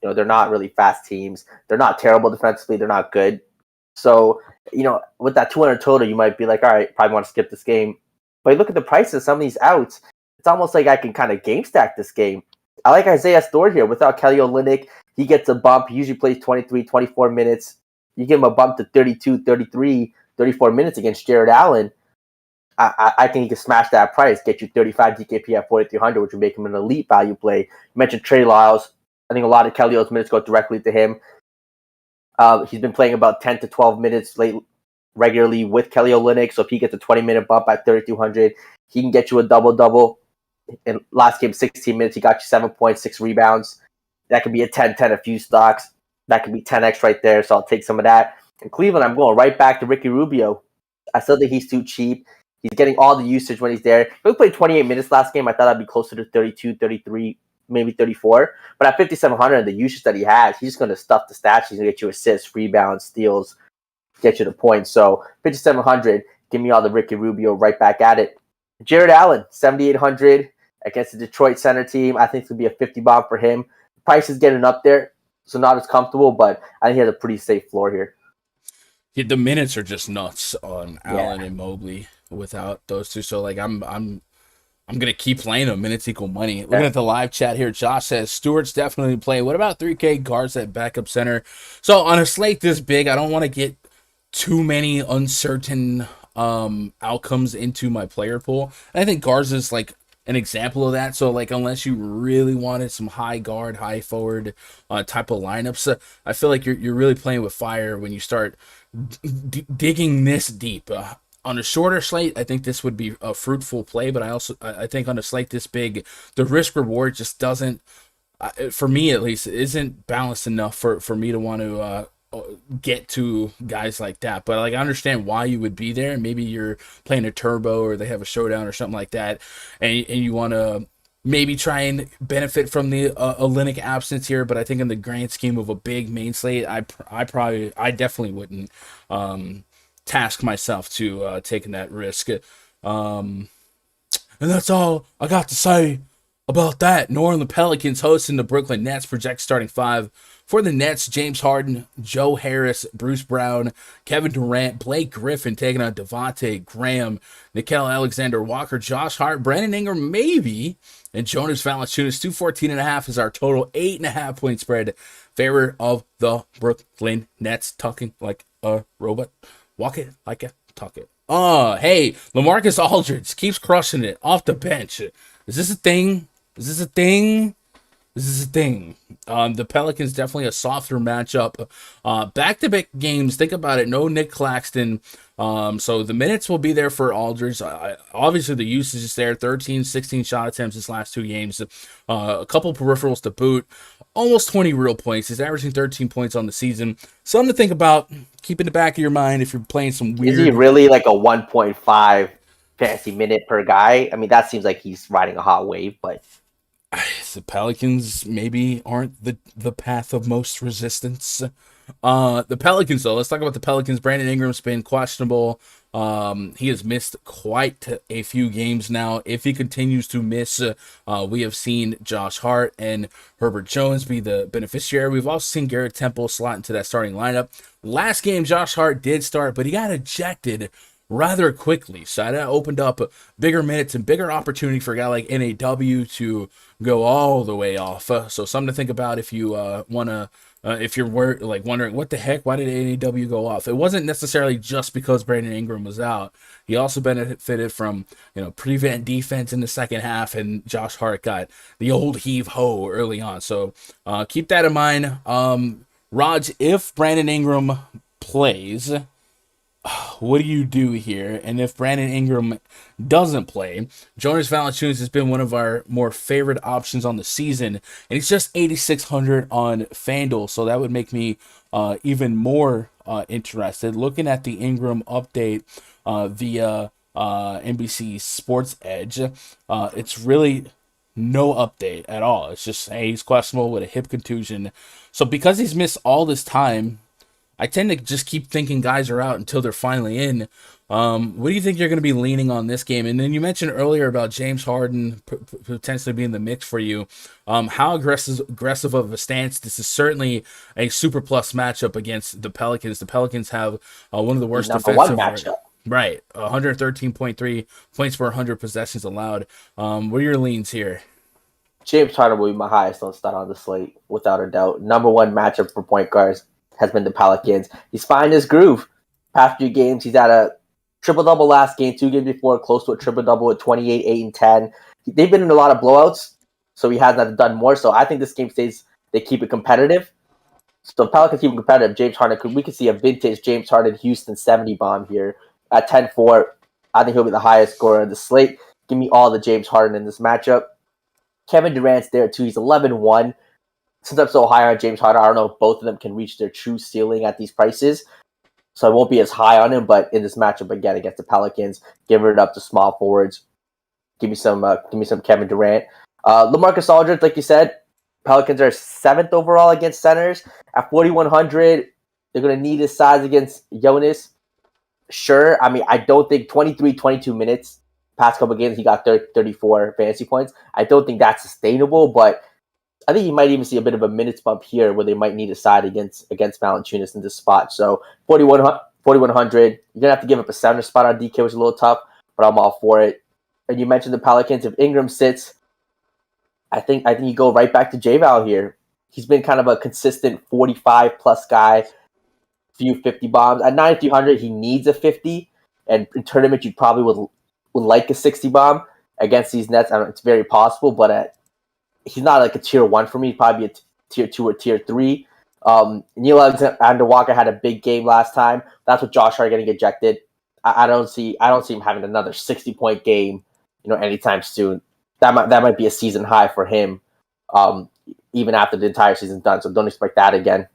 Speaker 2: They're not really fast teams. They're not terrible defensively. They're not good. So, with that 200 total, you might be like, all right, probably want to skip this game. But you look at the prices of some of these outs, it's almost like I can kind of game stack this game. I like Isaiah Stewart here. Without Kelly Olynyk, he gets a bump. He usually plays 23, 24 minutes. You give him a bump to 32, 33, 34 minutes against Jared Allen. I think he can smash that price, get you 35 DKP at 4,300, which would make him an elite value play. You mentioned Trey Lyles. I think a lot of Kelly O's minutes go directly to him. He's been playing about 10 to 12 minutes regularly with Kelly Olynyk, so if he gets a 20-minute bump at 3,200, he can get you a double-double. In last game, 16 minutes, he got you 7 points, 6 rebounds. That could be a 10-10 a few stocks. That could be 10x right there, so I'll take some of that. In Cleveland, I'm going right back to Ricky Rubio. I still think he's too cheap. He's getting all the usage when he's there. If he played 28 minutes last game, I thought I'd be closer to 32, 33, maybe 34. But at 5,700, the usage that he has, he's going to stuff the stats. He's going to get you assists, rebounds, steals, get you the points. So 5,700, give me all the Ricky Rubio right back at it. Jared Allen, 7,800 against the Detroit center team. I think it's going to be a 50 bomb for him. Price is getting up there, so not as comfortable, but I think he has a pretty safe floor here.
Speaker 1: Yeah, the minutes are just nuts on Allen and Mobley without those two. So I'm gonna keep playing them. Minutes equal money. Looking at the live chat here, Josh says Stewart's definitely playing. What about 3K guards at backup center? So on a slate this big, I don't want to get too many uncertain outcomes into my player pool. And I think guards is an example of that. So unless you really wanted some high guard, high forward type of lineups, I feel like you're really playing with fire when you start digging this deep. On a shorter slate, I think this would be a fruitful play, but I think on a slate this big, the risk reward just doesn't, for me at least, isn't balanced enough for me to want to get to guys like that. But I understand why you would be there. Maybe you're playing a turbo or they have a showdown or something like that, and you want to maybe try and benefit from the Olynyk absence here. But I think in the grand scheme of a big main slate, I definitely wouldn't task myself to taking that risk. And that's all I got to say about that. New Orleans Pelicans hosting the Brooklyn Nets. Project starting 5 for the Nets: James Harden, Joe Harris, Bruce Brown, Kevin Durant, Blake Griffin taking on Devontae Graham, Nickeil Alexander-Walker, Josh Hart, Brandon Ingram maybe, and Jonas Valanciunas. 214.5 is our total. 8.5 point spread. Favor of the Brooklyn Nets. Talking like a robot. Walk it like a talk it. Hey, LaMarcus Aldridge keeps crushing it off the bench. Is this a thing? Is this a thing? This is a thing. The Pelicans definitely a softer matchup. Back-to-back games. Think about it. No Nick Claxton. So the minutes will be there for Aldridge. Obviously, the usage is there. 13, 16 shot attempts his last 2 games. A couple peripherals to boot. Almost 20 real points. He's averaging 13 points on the season. Something to think about. Keep in the back of your mind if you're playing some weird.
Speaker 2: Is he really like a 1.5 fantasy minute per guy? I mean, that seems like he's riding a hot wave, but
Speaker 1: the Pelicans maybe aren't the path of most resistance. The Pelicans, though, let's talk about the Pelicans. Brandon Ingram's been questionable. He has missed quite a few games now. If he continues to miss, we have seen Josh Hart and Herbert Jones be the beneficiary. We've also seen Garrett Temple slot into that starting lineup. Last game, Josh Hart did start, but he got ejected rather quickly. So that opened up bigger minutes and bigger opportunity for a guy like NAW to go all the way off. So something to think about if you want to, if you're wondering what the heck, why did NAW go off? It wasn't necessarily just because Brandon Ingram was out. He also benefited from, prevent defense in the second half, and Josh Hart got the old heave ho early on. So keep that in mind. Raj, if Brandon Ingram plays, what do you do here? And if Brandon Ingram doesn't play, Jonas Valanciunas has been one of our more favorite options on the season, and he's just 8,600 on Fanduel, so that would make me even more interested. Looking at the Ingram update via NBC Sports Edge, it's really no update at all. It's just, hey, he's questionable with a hip contusion. So because he's missed all this time, I tend to just keep thinking guys are out until they're finally in. What do you think you're going to be leaning on this game? And then you mentioned earlier about James Harden potentially being the mix for you. How aggressive of a stance? This is certainly a super plus matchup against the Pelicans. The Pelicans have one of the worst defensive
Speaker 2: matchup.
Speaker 1: Right, 113.3 points per 100 possessions allowed. What are your leans here?
Speaker 2: James Harden will be my highest on start on the slate, without a doubt. Number one matchup for point guards has been the Pelicans. He's finding his groove. Past few games, he's at a triple-double last game, 2 games before, close to a triple-double at 28, 8, and 10. They've been in a lot of blowouts, so he hasn't done more. So I think this game they keep it competitive. So Pelicans keep it competitive. James Harden, we could see a vintage James Harden Houston 70 bomb here at 10-4. I think he'll be the highest scorer of the slate. Give me all the James Harden in this matchup. Kevin Durant's there too. He's 11-1. Since I'm so high on James Harden, I don't know if both of them can reach their true ceiling at these prices. So I won't be as high on him, but in this matchup again against the Pelicans, give it up to small forwards. Give me some Kevin Durant. LaMarcus Aldridge, like you said, Pelicans are 7th overall against centers. At 4,100, they're going to need his size against Jonas. Sure, I mean, I don't think 23, 22 minutes, past couple games, he got 34 fantasy points. I don't think that's sustainable, but I think you might even see a bit of a minutes bump here where they might need a side against Valanciunas in this spot. So 4,100, you're going to have to give up a center spot on DK, which is a little tough, but I'm all for it. And you mentioned the Pelicans. If Ingram sits, I think you go right back to J-Val here. He's been kind of a consistent 45-plus guy, few 50 bombs. At 9,300, he needs a 50, and in tournament, you probably would like a 60 bomb against these Nets. I don't know, it's very possible, but he's not like a tier 1 for me. He'd probably be a tier 2 or tier 3. Neil Alexander-Walker had a big game last time. That's what Josh Hart getting ejected. I don't see him having another 60-point game, anytime soon. That might be a season high for him, even after the entire season's done. So don't expect that again.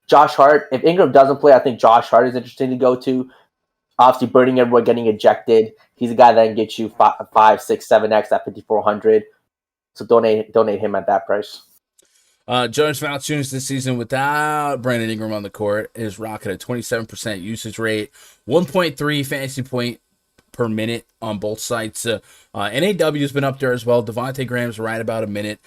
Speaker 2: Josh Hart, if Ingram doesn't play, I think Josh Hart is interesting to go to. Obviously, burning everyone, getting ejected. He's a guy that can get you 5, 6, 7x at 5,400. So donate him at that price.
Speaker 1: Jonas Valanciunas this season without Brandon Ingram on the court is rocking a 27% usage rate, 1.3 fantasy point per minute on both sites. NAW has been up there as well. Devontae Graham's right about a minute.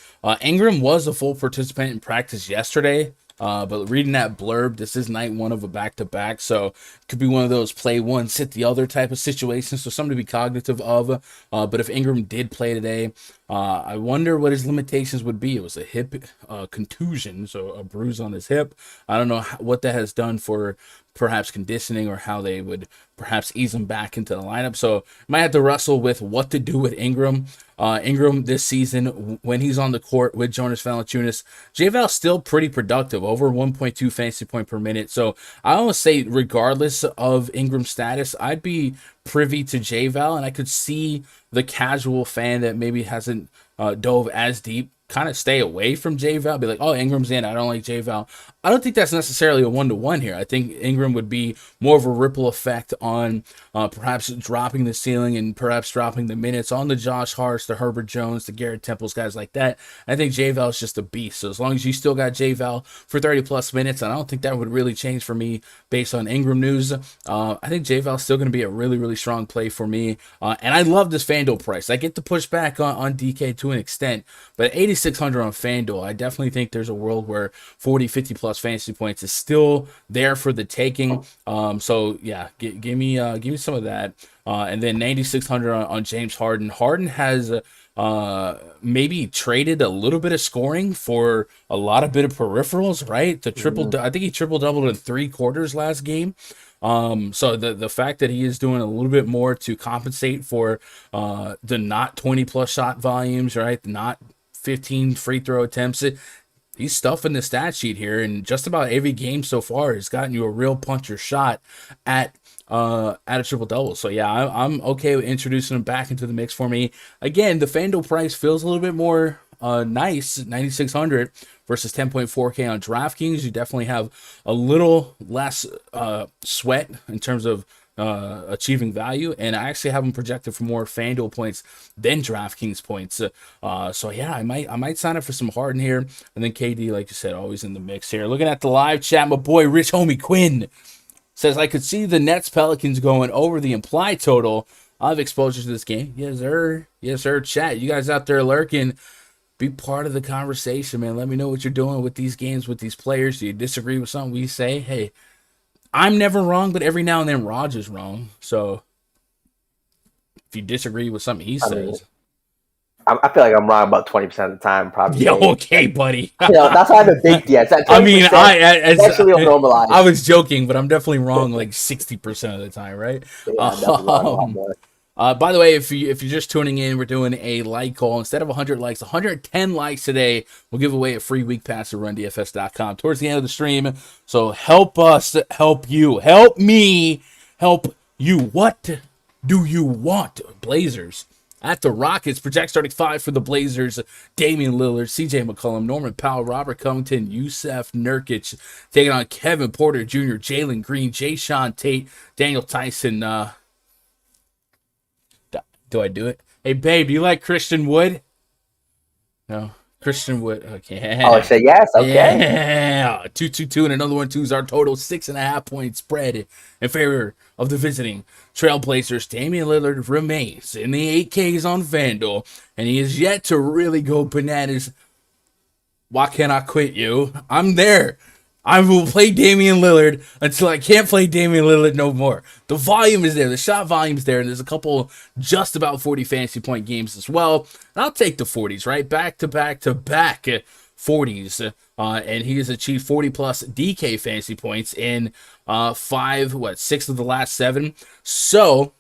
Speaker 1: Ingram was a full participant in practice yesterday. But reading that blurb, this is night 1 of a back-to-back, so it could be one of those play one, sit the other type of situations, so something to be cognitive of. But if Ingram did play today, I wonder what his limitations would be. It was a hip contusion, so a bruise on his hip. I don't know what that has done for perhaps conditioning or how they would perhaps ease him back into the lineup. So might have to wrestle with what to do with Ingram. Ingram this season, when he's on the court with Jonas Valanciunas, J-Val's still pretty productive, over 1.2 fantasy point per minute. So I almost say regardless of Ingram's status, I'd be privy to J-Val, and I could see the casual fan that maybe hasn't dove as deep kind of stay away from J-Val, be like, oh, Ingram's in, I don't like J-Val. I don't think that's necessarily a 1-to-1 here. I think Ingram would be more of a ripple effect on perhaps dropping the ceiling and perhaps dropping the minutes on the Josh Harts, the Herbert Jones, the Garrett Temples, guys like that. I think J-Val is just a beast. So as long as you still got J-Val for 30-plus minutes, and I don't think that would really change for me based on Ingram news, I think J-Val is still going to be a really, really strong play for me. And I love this FanDuel price. I get to push back on DK to an extent, but at 8,600 on FanDuel, I definitely think there's a world where 40, 50-plus fantasy points is still there for the taking. So yeah, give me some of that. And then 9,600 on James Harden. Harden has maybe traded a little bit of scoring for a lot of bit of peripherals, right? I think he triple doubled in 3 quarters last game. So the fact that he is doing a little bit more to compensate for the not 20-plus shot volumes, right? Not 15 free throw attempts. He's stuffing the stat sheet here, and just about every game so far has gotten you a real puncher shot at a triple double. So yeah, I'm okay with introducing him back into the mix for me. Again, the FanDuel price feels a little bit more nice, 9,600 versus 10.4K on DraftKings. You definitely have a little less sweat in terms of achieving value, and I actually have them projected for more FanDuel points than DraftKings points. So yeah, I might sign up for some Harden here, and then KD, like you said, always in the mix here. Looking at the live chat, my boy Rich Homie Quinn says, I could see the Nets Pelicans going over the implied total. I'll have exposure to this game. Yes, sir. Yes, sir. Chat, you guys out there lurking, be part of the conversation, man. Let me know what you're doing with these games, with these players. Do you disagree with something we say? Hey, I'm never wrong, but every now and then Raj is wrong. So if you disagree with something he says,
Speaker 2: I feel like I'm wrong about 20% of the time, probably.
Speaker 1: Yeah, okay, buddy.
Speaker 2: That's why I'm a big DS.
Speaker 1: I mean,
Speaker 2: actually normalized.
Speaker 1: I was joking, but I'm definitely wrong like 60% of the time, right?
Speaker 2: Yeah,
Speaker 1: by the way, if you're just tuning in, we're doing a like call. Instead of 100 likes, 110 likes today. We'll give away a free week pass at RunDFS.com towards the end of the stream. So help us, help you, help me, help you. What do you want, Blazers? At the Rockets, project starting 5 for the Blazers: Damian Lillard, CJ McCollum, Norman Powell, Robert Covington, Yusef Nurkic, taking on Kevin Porter Jr., Jalen Green, Jayshawn Tate, Daniel Tyson. Do I do it? Hey, babe, do you like Christian Wood? No. Christian Wood. Okay.
Speaker 2: Oh, I say yes. Okay.
Speaker 1: Yeah. 2-2-2 and another 1-2 is our total 6.5 point spread in favor of the visiting Trailblazers. Damian Lillard remains in the 8Ks on FanDuel, and he is yet to really go bananas. Why can't I quit you? I'm there. I will play Damian Lillard until I can't play Damian Lillard no more. The volume is there. The shot volume is there. And there's a couple just about 40 fantasy point games as well. And I'll take the 40s, right? Back to back 40s. And he has achieved 40-plus DK fantasy points in 6 of the last 7. So,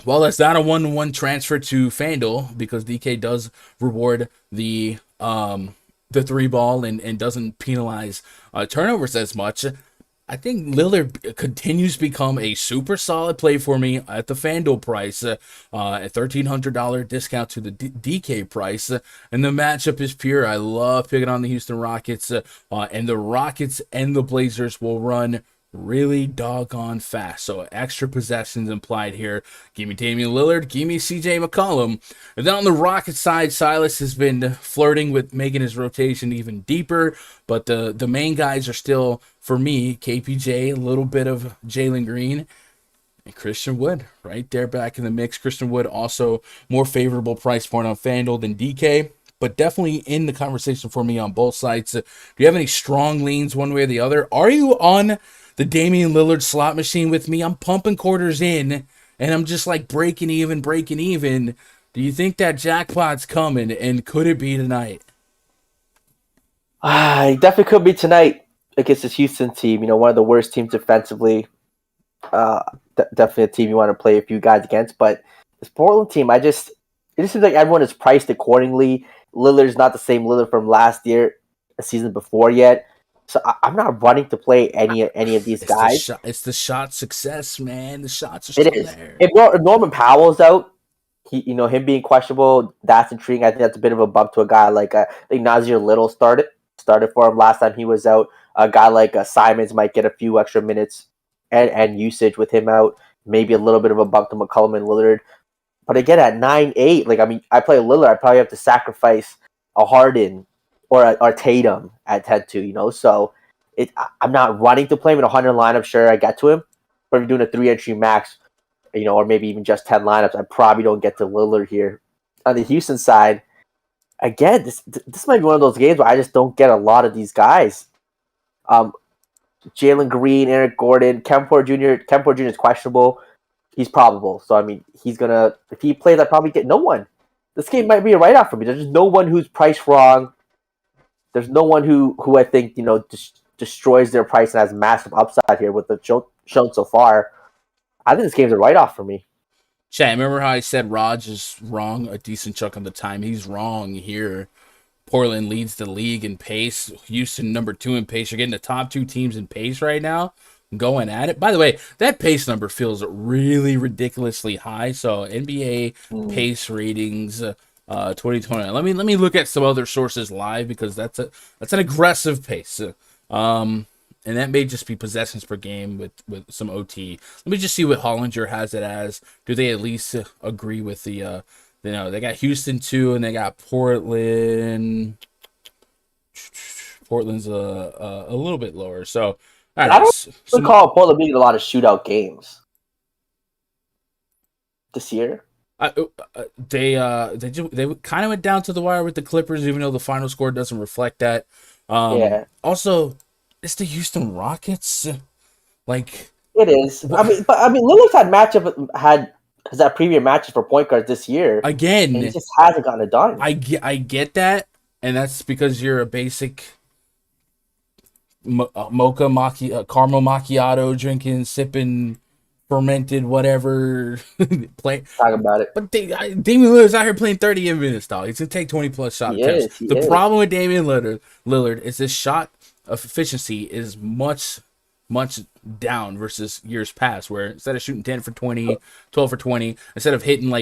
Speaker 1: well, that's not a 1-to-1 transfer to FanDuel because DK does reward the 3 ball and doesn't penalize turnovers as much. I think Lillard continues to become a super solid play for me at the FanDuel price, a $1,300 discount to the DK price. And the matchup is pure. I love picking on the Houston Rockets, and the Rockets and the Blazers will run really doggone fast. So extra possessions implied here. Give me Damian Lillard. Give me CJ McCollum. And then on the Rocket side, Silas has been flirting with making his rotation even deeper. But the main guys are still, for me, KPJ, a little bit of Jalen Green, and Christian Wood right there back in the mix. Christian Wood also more favorable price point on FanDuel than DK, but definitely in the conversation for me on both sides. Do you have any strong leans one way or the other? Are you on the Damian Lillard slot machine with me? I'm pumping quarters in, and I'm just like breaking even. Do you think that jackpot's coming, and could it be tonight?
Speaker 2: It definitely could be tonight against this Houston team. You know, one of the worst teams defensively. Definitely a team you want to play a few guys against. But this Portland team, it just seems like everyone is priced accordingly. Lillard's not the same Lillard from last year, the season before yet. So I'm not running to play any of these guys.
Speaker 1: It's the shot success, man. The shots are still there.
Speaker 2: If Norman Powell's out, him being questionable, that's intriguing. I think that's a bit of a bump to a guy like I think Nasir Little started for him last time he was out. A guy like Simons might get a few extra minutes and usage with him out. Maybe a little bit of a bump to McCollum and Lillard. But again, at 9-8, I play Lillard. I probably have to sacrifice a Harden or Tatum at 10-2. So I'm not running to play him in a 100 lineup. Sure, I get to him. But if you're doing a 3-entry max, or maybe even just 10 lineups, I probably don't get to Lillard here. On the Houston side, again, this might be one of those games where I just don't get a lot of these guys. Jalen Green, Eric Gordon, Kemper Jr. is questionable. He's probable. So, if he plays, I probably get no one. This game might be a write-off for me. There's just no one who's priced wrong. There's no one who I think, destroys their price and has massive upside here with the shown so far. I think this game's a write-off for me.
Speaker 1: Chat, remember how I said Raj is wrong a decent chunk of the time? He's wrong here. Portland leads the league in pace. Houston number 2 in pace. You're getting the top 2 teams in pace right now. Going at it. By the way, that pace number feels really ridiculously high. So NBA pace ratings 2020. Let me look at some other sources live because that's an aggressive pace. And that may just be possessions per game with some OT. Let me just see what Hollinger has it as. Do they at least agree with the they got Houston 2 and they got Portland. Portland's a little bit lower. So all right,
Speaker 2: I don't recall Portland being a lot of shootout games this year.
Speaker 1: They kind of went down to the wire with the Clippers, even though the final score doesn't reflect that. Also, it's the Houston Rockets. It
Speaker 2: is. Lillard's has that premium matches for point guards this year.
Speaker 1: Again,
Speaker 2: and he just hasn't gotten it done.
Speaker 1: I get that, and that's because you're a basic caramel macchiato drinking, sipping fermented whatever.
Speaker 2: Talk about it.
Speaker 1: But Damian Lillard's out here playing 30 minutes, dog. He's gonna take 20+ shot attempts. The problem with Damian Lillard is his shot efficiency is much down versus years past, where instead of shooting 10 for 20, 12 for 20, instead of hitting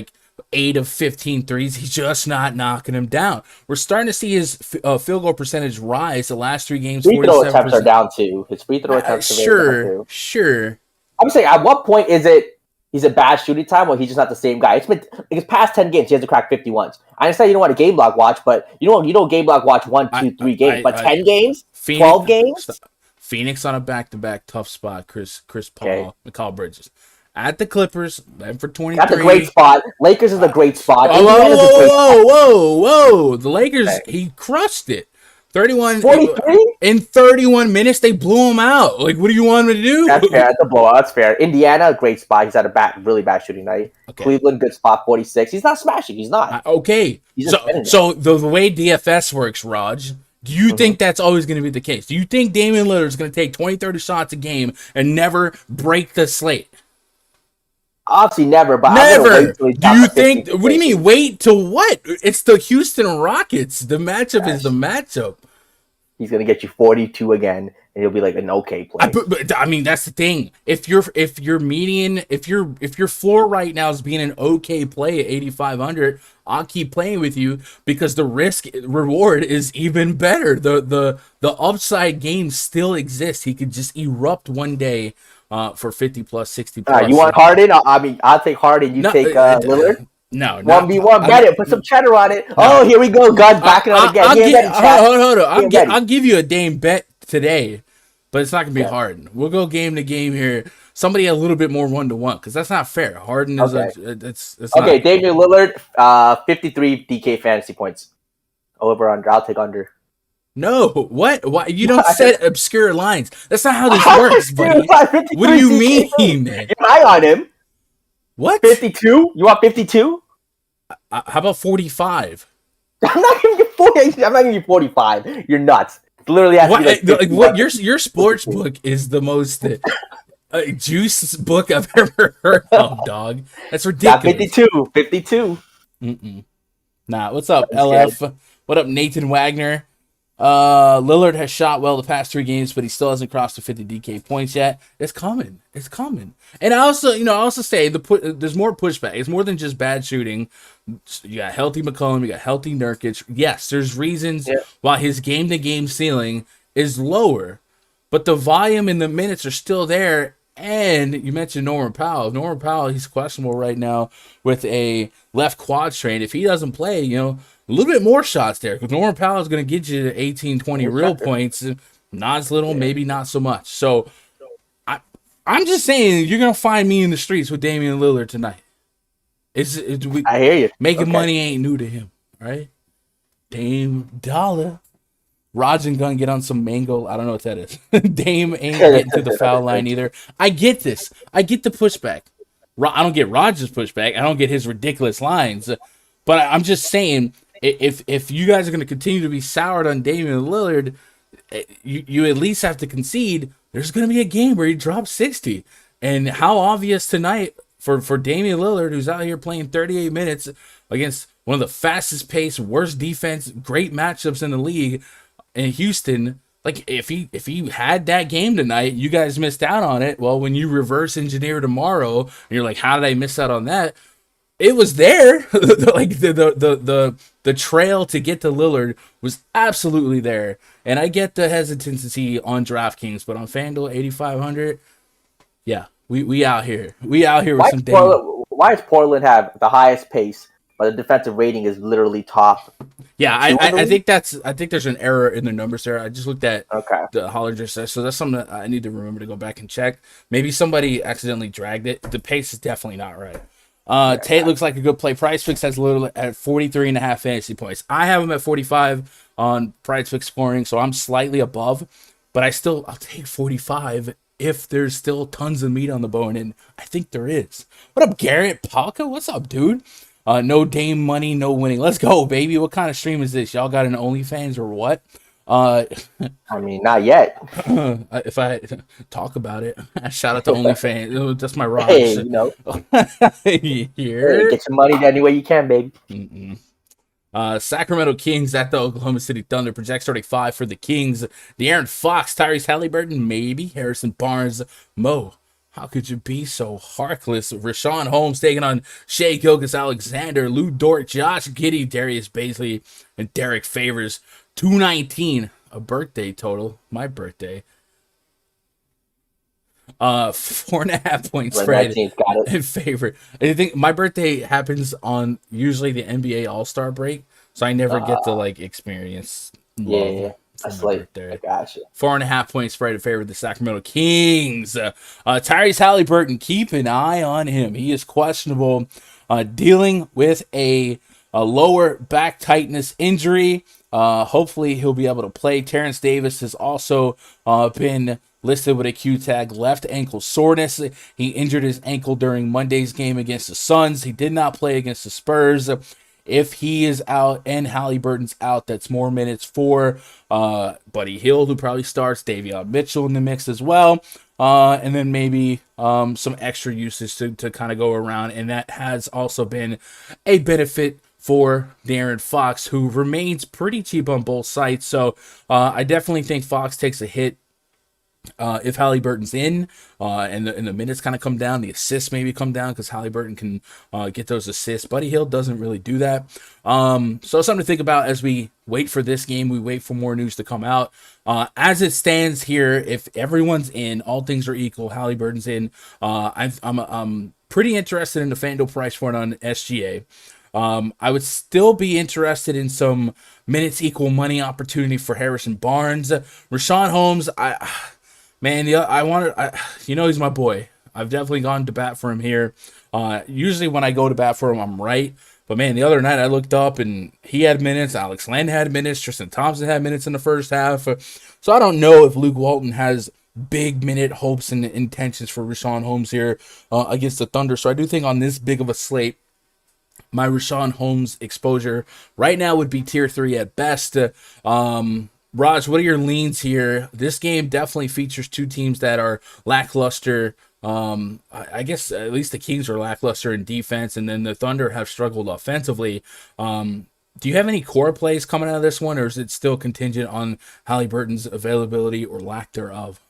Speaker 1: 8 of 15 threes, he's just not knocking them down. We're starting to see his field goal percentage rise the last 3 games.
Speaker 2: Free throw attempts are down too. His free throw attempts are down too.
Speaker 1: Sure.
Speaker 2: I'm saying, at what point is it he's a bad shooting time or he's just not the same guy? It's past 10 games, he hasn't cracked 51s. I understand you don't want to game block watch, but you don't game block watch 1, 2, 3 games. But 10 games? 12 games?
Speaker 1: Phoenix on a back-to-back tough spot. Chris Paul, Mikal Bridges. At the Clippers, 11 for 23.
Speaker 2: That's a great spot. Lakers is a great spot.
Speaker 1: Whoa. The Lakers, he crushed it. 43? In 31 minutes, they blew him out. What do you want me to do?
Speaker 2: That's fair. That's a blowout. That's fair. Indiana, great spot. He's had a really bad shooting night. Okay. Cleveland, good spot, 46. He's not smashing. He's not.
Speaker 1: Okay. So the way DFS works, Raj, do you think that's always going to be the case? Do you think Damian Lillard is going to take 20, 30 shots a game and never break the slate?
Speaker 2: Obviously never, but
Speaker 1: never. Do you think? What do you mean? Wait to what? It's the Houston Rockets. The matchup is the matchup.
Speaker 2: He's gonna get you 42 again, and he'll be like an okay play.
Speaker 1: But that's the thing. If your median, if your floor right now is being an okay play at 8,500, I'll keep playing with you because the risk reward is even better. The upside game still exists. He could just erupt one day. For 50+, 60+.
Speaker 2: You want Harden? I'll take Harden. You take Lillard?
Speaker 1: No.
Speaker 2: 1v1. Get it. Put some cheddar on it. No. Here we go. Gun's backing up again.
Speaker 1: Hold on. I'll give you a Dame bet today, but it's not going to be Harden. We'll go game to game here. Somebody a little bit more 1-to-1 because that's not fair. Harden is it's
Speaker 2: okay. Damian Lillard, 53 DK fantasy points. Over under. I'll take under.
Speaker 1: No, what? Why you don't set obscure lines? That's not how this works, buddy. What do you mean?
Speaker 2: You're high on him.
Speaker 1: What?
Speaker 2: 52? You want 52?
Speaker 1: How about 45?
Speaker 2: I'm not giving you 40. I'm not giving you 45. You're nuts. It literally has to be like 50,
Speaker 1: What your sports book is the most juice book I've ever heard of, dog. That's
Speaker 2: Got
Speaker 1: ridiculous.
Speaker 2: 52. 52.
Speaker 1: Nah, what's up,
Speaker 2: I'm
Speaker 1: LF?
Speaker 2: scared.
Speaker 1: What up, Nathan Wagner? Lillard has shot well the past 3 games, but he still hasn't crossed the 50 DK points yet. It's coming. It's coming. And I also say there's more pushback. It's more than just bad shooting. You got healthy McCollum. You got healthy Nurkic. Yes, there's reasons why his game-to-game ceiling is lower, but the volume and the minutes are still there. And you mentioned Norman Powell. Norman Powell, he's questionable right now with a left quad strain. If he doesn't play, a little bit more shots there, because Norman Powell is going to get you 18, 20 real points. Not as little, maybe not so much. So I'm just saying you're going to find me in the streets with Damian Lillard tonight.
Speaker 2: I hear you.
Speaker 1: Making money ain't new to him, right? Dame Dollar. Roger gonna get on some mango. I don't know what that is. Dame ain't getting to the foul line either. I get this. I get the pushback. I don't get Roger's pushback. I don't get his ridiculous lines. But I'm just saying, if you guys are gonna continue to be soured on Damian Lillard, you at least have to concede there's gonna be a game where he drops 60. And how obvious tonight for Damian Lillard, who's out here playing 38 minutes against one of the fastest paced, worst defense, great matchups in the league. In Houston, like if he had that game tonight, you guys missed out on it. Well, when you reverse engineer tomorrow, and you're like, how did I miss out on that? It was there. Like the trail to get to Lillard was absolutely there. And I get the hesitancy on DraftKings, but on Fanduel 8,500, yeah, we out here. We out here with some data.
Speaker 2: Why does Portland have the highest pace, but the defensive rating is literally top?
Speaker 1: Yeah, I think there's an error in the numbers there. I just looked at the Hollinger set, so that's something that I need to remember to go back and check. Maybe somebody accidentally dragged it. The pace is definitely not right. Tate looks like a good play. PrizePicks has Lillard at 43.5 fantasy points. I have him at 45 on PrizePicks scoring, so I'm slightly above, but I'll take 45 if there's still tons of meat on the bone, and I think there is. What up, Garrett Palka? What's up, dude? No Dame money, no winning. Let's go, baby. What kind of stream is this? Y'all got an OnlyFans or what?
Speaker 2: I mean, not yet.
Speaker 1: If I talk about it, shout out to OnlyFans. That's my rock.
Speaker 2: Hey,
Speaker 1: Here.
Speaker 2: Get your money any way you can, baby.
Speaker 1: Sacramento Kings at the Oklahoma City Thunder. Project 35 for the Kings. De'Aaron Fox, Tyrese Halliburton, maybe. Harrison Barnes, Mo. How could you be so heartless? Rashawn Holmes taking on Shea Gilgeous-Alexander, Lou Dort, Josh Giddey, Darius Baisley, and Derek Favors. 219, a birthday total. My birthday. 4.5 point spread in favor. I think my birthday happens on usually the NBA All-Star break, so I never get to experience love.
Speaker 2: That's like, I gotcha.
Speaker 1: 4.5 point spread in favor of the Sacramento Kings. Tyrese Halliburton, keep an eye on him. He is questionable, dealing with a lower back tightness injury. Hopefully he'll be able to play. Terrence Davis has also been listed with a Q tag, left ankle soreness. He injured his ankle during Monday's game against the Suns. He did not play against the Spurs. If he is out and Halliburton's out, that's more minutes for Buddy Hield, who probably starts, Davion Mitchell in the mix as well. And then maybe some extra usage to kind of go around. And that has also been a benefit for De'Aaron Fox, who remains pretty cheap on both sides. So I definitely think Fox takes a hit if Halliburton's in, and the minutes kind of come down, the assists maybe come down because Halliburton can get those assists. Buddy Hield doesn't really do that. So something to think about as we wait for this game. We wait for more news to come out. As it stands here, if everyone's in, all things are equal, Halliburton's in. I'm pretty interested in the Fanduel price for it on SGA. I would still be interested in some minutes equal money opportunity for Harrison Barnes. Rashawn Holmes, he's my boy. I've definitely gone to bat for him here. Usually when I go to bat for him, I'm right. But, man, the other night I looked up and he had minutes. Alex Len had minutes. Tristan Thompson had minutes in the first half. So I don't know if Luke Walton has big minute hopes and intentions for Rashawn Holmes here against the Thunder. So I do think on this big of a slate, my Rashawn Holmes exposure right now would be tier 3 at best. Raj, what are your leans here? This game definitely features two teams that are lackluster. I guess at least the Kings are lackluster in defense, and then the Thunder have struggled offensively. Do you have any core plays coming out of this one, or is it still contingent on Halliburton's availability or lack thereof?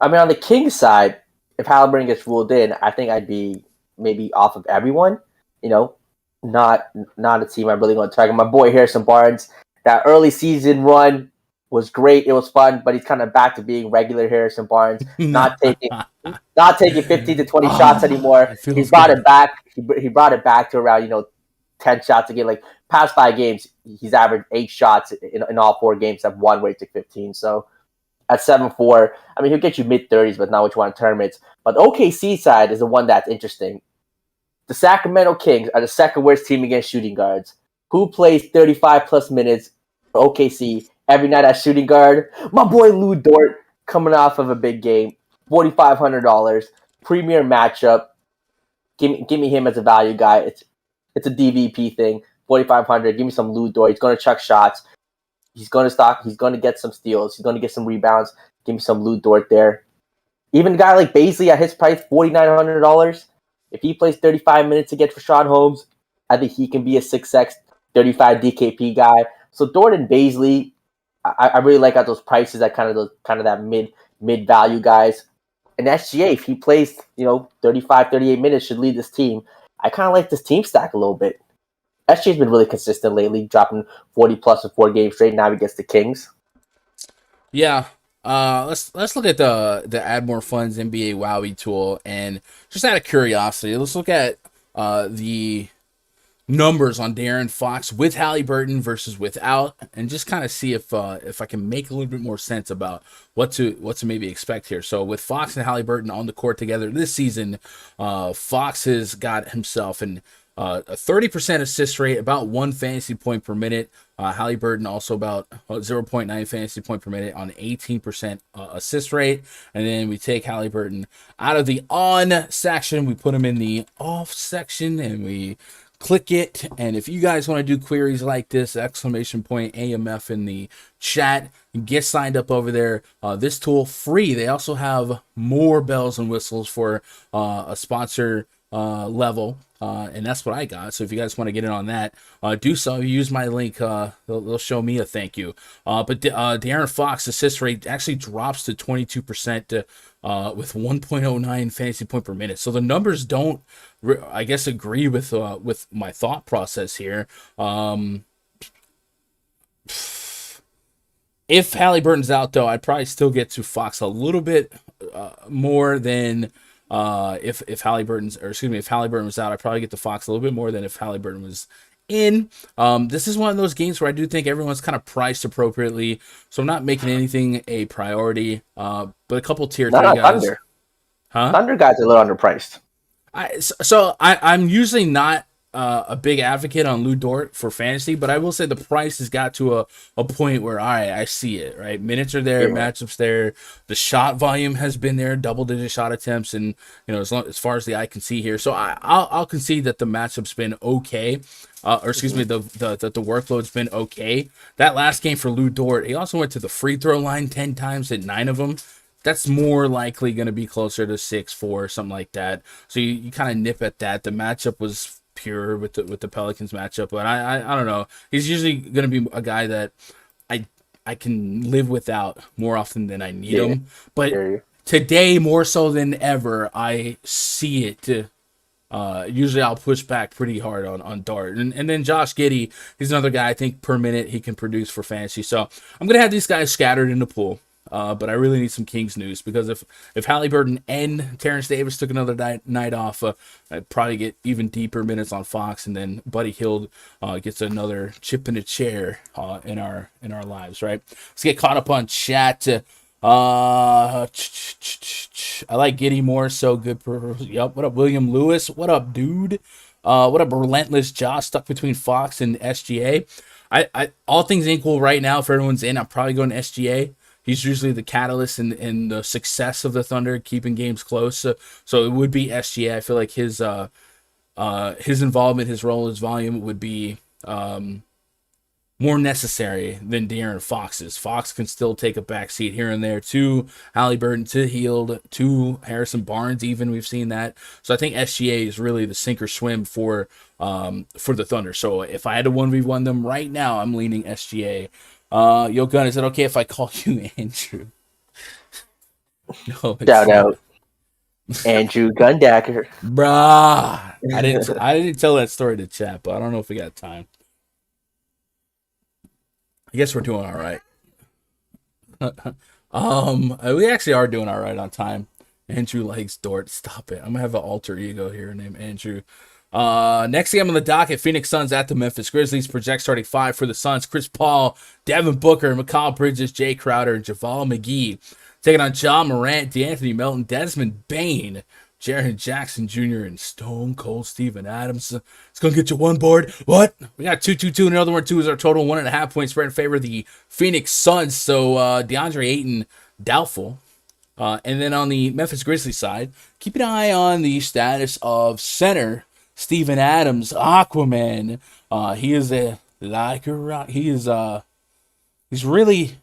Speaker 2: I mean, on the Kings side, if Halliburton gets ruled in, I think I'd be maybe off of everyone. You know, not a team I'm really going to target. My boy Harrison Barnes, that early season run was great. It was fun, but he's kind of back to being regular Harrison Barnes, not taking 15 to 20 shots anymore. He's brought it back. He brought it back to around 10 shots a game. Like past 5 games, he's averaged 8 shots in all 4 games. Have one where he took 15. So at 7-4, I mean, he'll get you mid-30s, but not what you want in tournaments. But the OKC side is the one that's interesting. The Sacramento Kings are the second worst team against shooting guards. Who plays 35-plus minutes for OKC every night at shooting guard? My boy Lou Dort coming off of a big game. $4,500. Premier matchup. Give me him as a value guy. It's a DVP thing. 4,500. Give me some Lou Dort. He's going to chuck shots. He's going to stock. He's going to get some steals. He's going to get some rebounds. Give me some Lou Dort there. Even a guy like Baisley at his price, $4,900. If he plays 35 minutes against Rashawn Holmes, I think he can be a 6x, 35 DKP guy. So Dort and Baisley, I really like at those prices at kind of that mid value guys. And SGA, if he plays 35, 38 minutes, should lead this team. I kind of like this team stack a little bit. SGA's been really consistent lately, dropping 40 plus in 4 games straight. Now he gets the Kings.
Speaker 1: Yeah. Let's look at the Add More Funds NBA Wowie tool, and just out of curiosity, let's look at the numbers on De'Aaron Fox with Halliburton versus without, and just kind of see if I can make a little bit more sense about what to maybe expect here. So with Fox and Halliburton on the court together this season, Fox has got himself a 30% assist rate, about 1 fantasy point per minute. Halliburton also about 0.9 fantasy point per minute on 18% assist rate. And then we take Halliburton out of the on section, we put him in the off section, and we click it. And if you guys want to do queries like this, !AMF in the chat, get signed up over there. This tool free. They also have more bells and whistles for a sponsor level, and that's what I got. So if you guys want to get in on that, do so. Use my link. They'll show me a thank you. But De'Aaron Fox assist rate actually drops to 22% with 1.09 fantasy point per minute. So the numbers don't, I guess, agree with my thought process here. If Halliburton's out, though, I'd probably still get to Fox a little bit more than. If Halliburton was out, I'd probably get the Fox a little bit more than if Halliburton was in. This is one of those games where I do think everyone's kind of priced appropriately, so I'm not making anything a priority. But a couple tier 3 guys.
Speaker 2: Thunder. Thunder guys are a little underpriced.
Speaker 1: I'm usually not a big advocate on Lou Dort for fantasy, but I will say the price has got to a point where I see it, right? Minutes are there, matchups there, the shot volume has been there, double-digit shot attempts, and as far as the eye can see here. So I'll concede that the matchup's been okay. The workload's been okay. That last game for Lou Dort, he also went to the free throw line 10 times, hit 9 of them. That's more likely going to be closer to 6-4, something like that. So you kind of nip at that. The matchup was pure with the Pelicans matchup, but I don't know. He's usually going to be a guy that I can live without more often than I need him. But today, more so than ever, I see it. Usually I'll push back pretty hard on Dart. And then Josh Giddey, he's another guy I think per minute he can produce for fantasy. So I'm going to have these guys scattered in the pool. But I really need some Kings news, because if Halliburton and Terrence Davis took another night off, I'd probably get even deeper minutes on Fox, and then Buddy Hield gets another chip in the chair in our lives, right? Let's get caught up on chat. I like Giddey more, so good. Yep. What up, William Lewis? What up, dude? What up, Relentless Josh? Stuck between Fox and SGA. I all things equal right now, if everyone's in, I'm probably going to SGA. He's usually the catalyst in the success of the Thunder, keeping games close. So it would be SGA. I feel like his his involvement, his role, his volume would be more necessary than De'Aaron Fox's. Fox can still take a back seat here and there to Halliburton, to Hield, to Harrison Barnes. Even we've seen that. So I think SGA is really the sink or swim for the Thunder. So if I had to 1v1 them right now, I'm leaning SGA. Yo, Gun, is it okay if I call you Andrew? No,
Speaker 2: Shout out Andrew Gundacker.
Speaker 1: Bruh. I didn't tell that story to chat, but I don't know if we got time. I guess we're doing all right. We actually are doing all right on time. Andrew likes Dort. Stop it. I'm gonna have an alter ego here named Andrew. Next game on the docket, Phoenix Suns at the Memphis Grizzlies. Project starting 5 for the Suns. Chris Paul, Devin Booker, Mikal Bridges, Jay Crowder, and Javal McGee. Taking on Ja Morant, DeAnthony Melton, Desmond Bane, Jaren Jackson Jr., and Stone Cold Steven Adams. It's going to get you one board. What? We got 2-2-2. Another one, 2 is our total. 1.5 point spread in favor of the Phoenix Suns. So DeAndre Ayton, doubtful. And then on the Memphis Grizzlies side, keep an eye on the status of center Steven Adams, Aquaman. He is he's really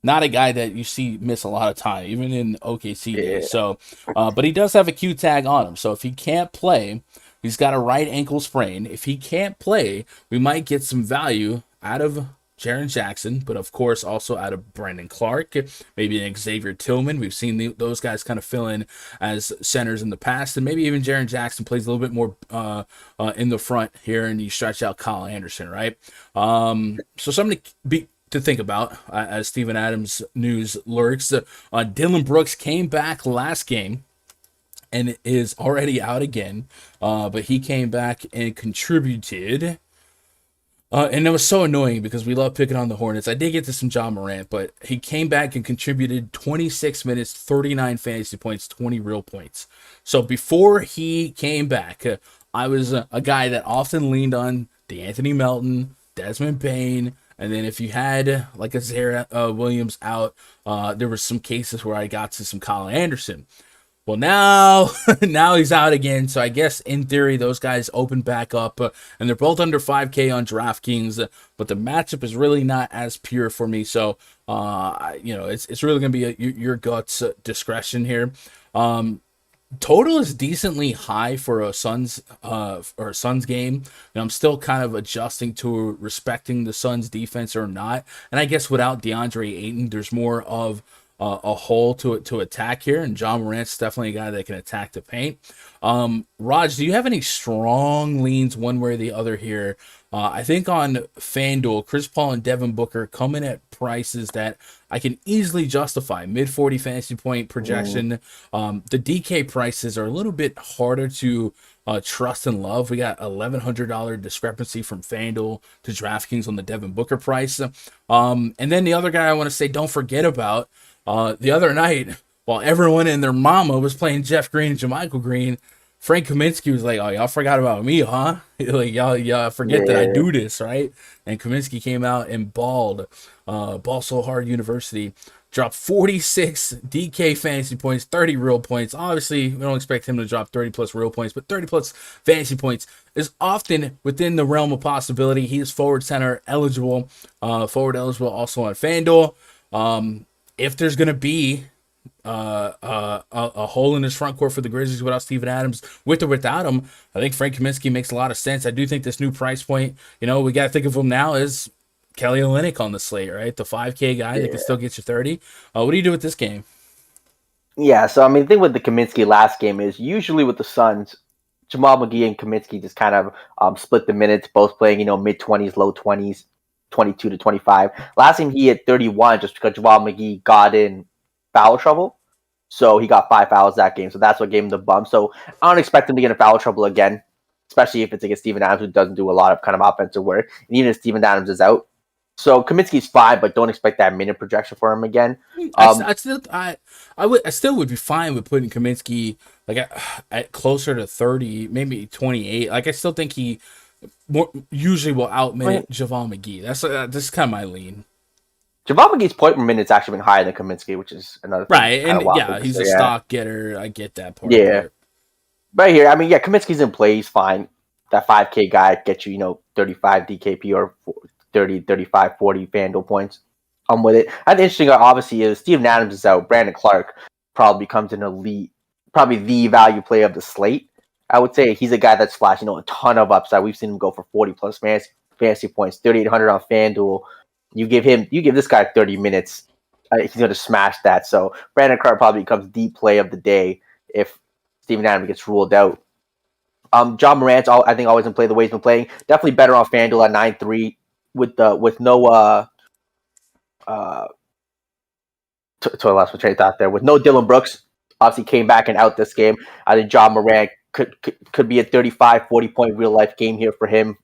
Speaker 1: not a guy that you see miss a lot of time, even in OKC days. So, but he does have a Q tag on him. So if he can't play, he's got a right ankle sprain. If he can't play, we might get some value out of Jaren Jackson, but of course also out of Brandon Clark, maybe an Xavier Tillman. We've seen those guys kind of fill in as centers in the past, and maybe even Jaren Jackson plays a little bit more in the front here, and you stretch out Kyle Anderson, right? So something to think about as Steven Adams news lurks. Dylan Brooks came back last game and is already out again, but he came back and contributed. And it was so annoying because we love picking on the Hornets. I did get to some Ja Morant, but he came back and contributed 26 minutes, 39 fantasy points, 20 real points. So before he came back, I was a guy that often leaned on DeAnthony Melton, Desmond Bane, and then if you had like a Zara Williams out, there were some cases where I got to some Kyle Anderson. Well, now he's out again, so I guess in theory those guys open back up, and they're both under 5K on DraftKings, but the matchup is really not as pure for me. So, it's really gonna be your guts discretion here. Total is decently high for a Suns game, and I'm still kind of adjusting to respecting the Suns defense or not. And I guess without DeAndre Ayton, there's more of a hole to attack here, and Ja Morant's definitely a guy that can attack the paint. Raj, do you have any strong leans one way or the other here? I think on FanDuel, Chris Paul and Devin Booker come in at prices that I can easily justify. Mid 40 fantasy point projection. The DK prices are a little bit harder to trust and love. We got $1,100 discrepancy from FanDuel to DraftKings on the Devin Booker price. And then the other guy I want to say, don't forget about. The other night, while everyone and their mama was playing Jeff Green and JaMychal Green, Frank Kaminsky was like, "Oh, y'all forgot about me, huh? Like y'all forget that I do this, right?" And Kaminsky came out and balled so hard. University dropped 46 DK fantasy points, 30 real points. Obviously, we don't expect him to drop 30 plus real points, but 30 plus fantasy points is often within the realm of possibility. He is forward center eligible, also on FanDuel. If there's going to be a hole in his front court for the Grizzlies without Steven Adams, with or without him, I think Frank Kaminsky makes a lot of sense. I do think this new price point, we got to think of him now as Kelly Olynyk on the slate, right? The 5K guy that can still get you 30. What do you do with this game?
Speaker 2: Yeah, so the thing with the Kaminsky last game is usually with the Suns, Jamal McGee and Kaminsky just kind of split the minutes, both playing, mid-20s, low 20s. 22 to 25. Last game he had 31 just because Jamal McGee got in foul trouble. So he got 5 fouls that game. So that's what gave him the bump. So I don't expect him to get in foul trouble again, especially if it's against Steven Adams, who doesn't do a lot of kind of offensive work. And even if Steven Adams is out. So Kaminsky's fine, but don't expect that minute projection for him again.
Speaker 1: I still would be fine with putting Kaminsky at closer to 30, maybe 28. I still think he usually will outminute JaVale McGee. This is kind of my lean.
Speaker 2: JaVale McGee's point per minute's actually been higher than Kaminsky, which is another thing.
Speaker 1: Right, and he's a stock getter. I get that part.
Speaker 2: Yeah. right here, I mean, yeah, Kaminsky's in play. He's fine. That 5K guy gets you, 35 DKP or 30, 35, 40 Fanduel points. I'm with it. I think interesting, obviously, is Steven Adams is out. Brandon Clark probably becomes an elite, probably the value play of the slate. I would say he's a guy that's flashing, a ton of upside. We've seen him go for 40 plus fantasy points, 3,800 on FanDuel. You give this guy 30 minutes, he's going to smash that. So Brandon Clark probably becomes the play of the day if Steven Adams gets ruled out. John Morant's I think always in play the way he's been playing. Definitely better on FanDuel at 9-3 with no to last one trade out there with no Dylan Brooks. Obviously came back and out this game. I think John Morant could be a 35, 40 point real life game here for him.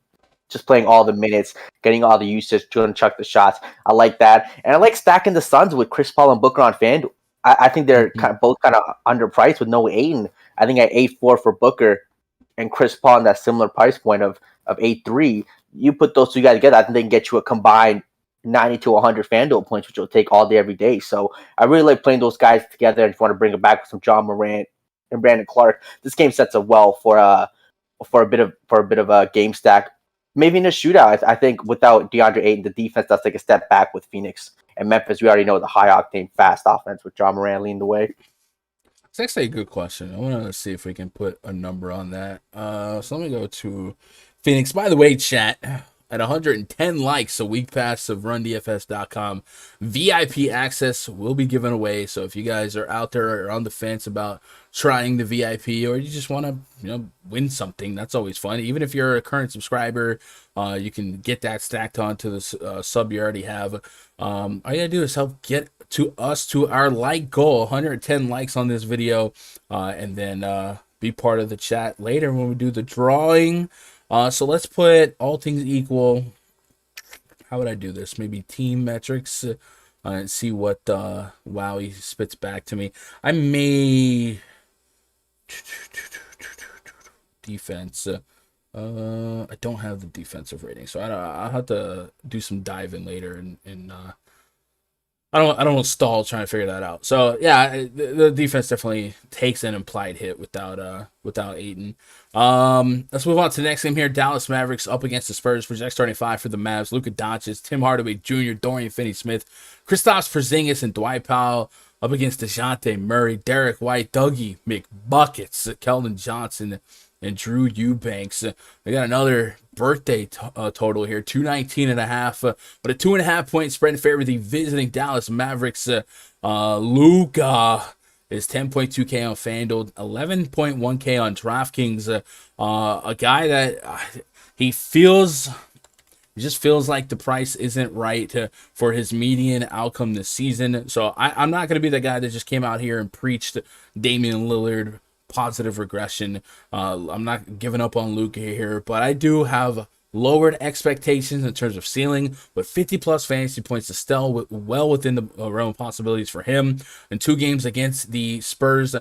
Speaker 2: Just playing all the minutes, getting all the usage, trying to chuck the shots. I like that, and I like stacking the Suns with Chris Paul and Booker on FanDuel. I think they're both kind of underpriced with no Ayton. I think at 8-4 for Booker and Chris Paul on that similar price point of 8-3, you put those two guys together, I think they can get you a combined 90 to 100 FanDuel points, which you'll take all day, every day. So I really like playing those guys together. And if you want to bring it back with some John Morant and Brandon Clark, this game sets up well for a bit of a game stack. Maybe in a shootout. I think without DeAndre Ayton, the defense does take a step back with Phoenix and Memphis. We already know the high octane, fast offense with John Morant leading the way.
Speaker 1: It's actually a good question. I want to see if we can put a number on that. So let me go to Phoenix. By the way, chat, at 110 likes, a week pass of RunDFS.com, VIP access will be given away. So if you guys are out there or on the fence about trying the VIP, or you just want to win something, that's always fun. Even if you're a current subscriber, you can get that stacked onto the sub you already have. All you gotta do is help get to our like goal, 110 likes on this video, and then be part of the chat later when we do the drawing. So let's put all things equal. How would I do this? Maybe team metrics and see what Wowie spits back to me. I may defense. I don't have the defensive rating, so I'll have to do some diving later and I don't want to stall trying to figure that out. So yeah, the defense definitely takes an implied hit without Ayton. Let's move on to the next game here. Dallas Mavericks up against the Spurs. Project starting 5 for the Mavs: Luka Doncic, Tim Hardaway Jr., Dorian Finney-Smith, Kristaps Porzingis, and Dwight Powell up against DeJounte Murray, Derek White, Dougie McBuckets, Keldon Johnson, and Drew Eubanks. We got another birthday total here, 219.5, but a 2.5 point spread in favor of the visiting Dallas Mavericks. Luka is 10.2K on FanDuel, 11.1K on DraftKings. A guy that he just feels like the price isn't right for his median outcome this season. So I'm not going to be the guy that just came out here and preached Damian Lillard positive regression. I'm not giving up on Luka here, but I do have lowered expectations in terms of ceiling, with 50 plus fantasy points is still well within the realm of possibilities for him. In 2 games against the Spurs,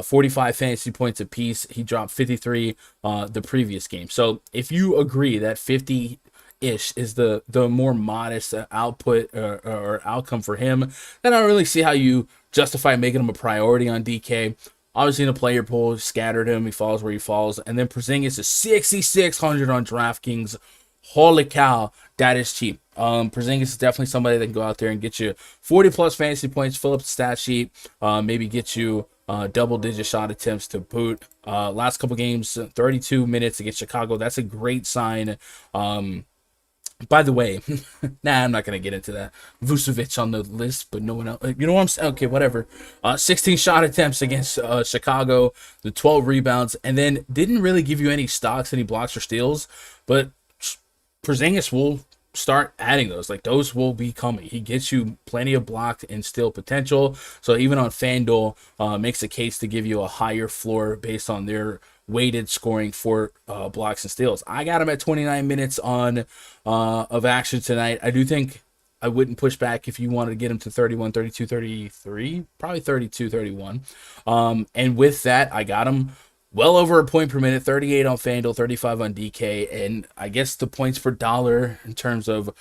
Speaker 1: 45 fantasy points apiece. He dropped 53 the previous game. So if you agree that 50-ish is the more modest output or outcome for him, then I don't really see how you justify making him a priority on DK. Obviously, in the player pool, scattered him. He falls where he falls. And then Porzingis is 6,600 on DraftKings. Holy cow, that is cheap. Porzingis is definitely somebody that can go out there and get you 40 plus fantasy points, fill up the stat sheet, maybe get you double-digit shot attempts to boot. Last couple games, 32 minutes against Chicago. That's a great sign. By the way, I'm not going to get into that. Vucevic on the list, but no one else. You know what I'm saying? Okay, whatever. 16 shot attempts against Chicago, the 12 rebounds, and then didn't really give you any stocks, any blocks or steals, but Porzingis will start adding those. Like, those will be coming. He gets you plenty of blocked and steal potential. So even on FanDuel, makes a case to give you a higher floor based on their weighted scoring for blocks and steals. I got him at 29 minutes on of action tonight. I do think I wouldn't push back if you wanted to get him to 31, 32, 33, probably 32, 31. And with that, I got him well over a point per minute, 38 on FanDuel, 35 on DK. And I guess the points per dollar in terms of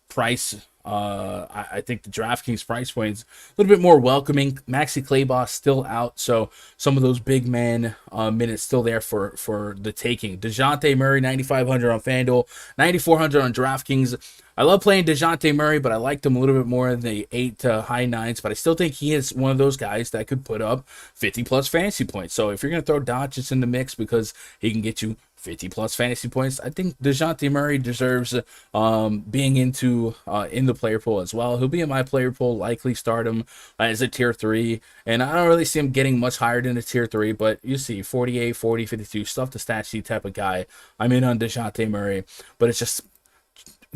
Speaker 1: price I think the DraftKings price point's a little bit more welcoming. Maxi Kleber's still out, so some of those big man minutes still there for the taking. DeJounte Murray, 9,500 on FanDuel, 9,400 on DraftKings. I love playing DeJounte Murray, but I liked him a little bit more in the 8 to high 9s. But I still think he is one of those guys that could put up 50-plus fantasy points. So if you're going to throw Doncic in the mix because he can get you 50-plus fantasy points, I think DeJounte Murray deserves being in the player pool as well. He'll be in my player pool, likely start him as a tier 3. And I don't really see him getting much higher than a tier 3, but you see 48, 40, 52, stuff the stat sheet type of guy. I'm in on DeJounte Murray, but it's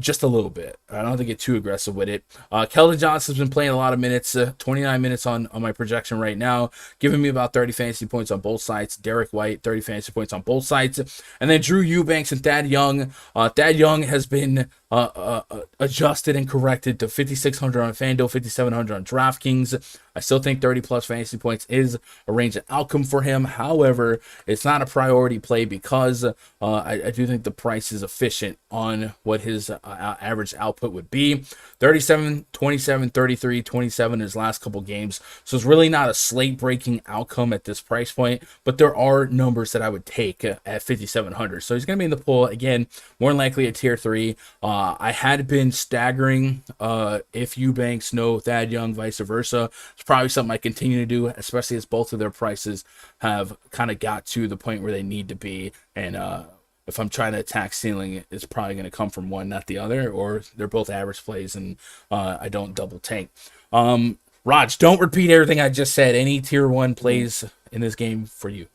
Speaker 1: just a little bit. I don't have to get too aggressive with it. Keldon Johnson's been playing a lot of minutes, 29 minutes on my projection right now, giving me about 30 fantasy points on both sides. Derek White, 30 fantasy points on both sides. And then Drew Eubanks and Thad Young. Thad Young has been adjusted and corrected to 5,600 on FanDuel, 5,700 on DraftKings. I still think 30-plus fantasy points is a range of outcome for him. However, it's not a priority play because I do think the price is efficient on what his average output would be. 37, 27, 33, 27 in his last couple games. So it's really not a slate-breaking outcome at this price point, but there are numbers that I would take at 5,700. So he's going to be in the pool, again, more than likely a tier 3. I had been staggering if Eubanks, no Thad Young, vice versa. It's probably something I continue to do, especially as both of their prices have kind of got to the point where they need to be. And if I'm trying to attack ceiling, it's probably going to come from one, not the other, or they're both average plays, and I don't double tank. Raj, don't repeat everything I just said. Any tier 1 plays in this game for you?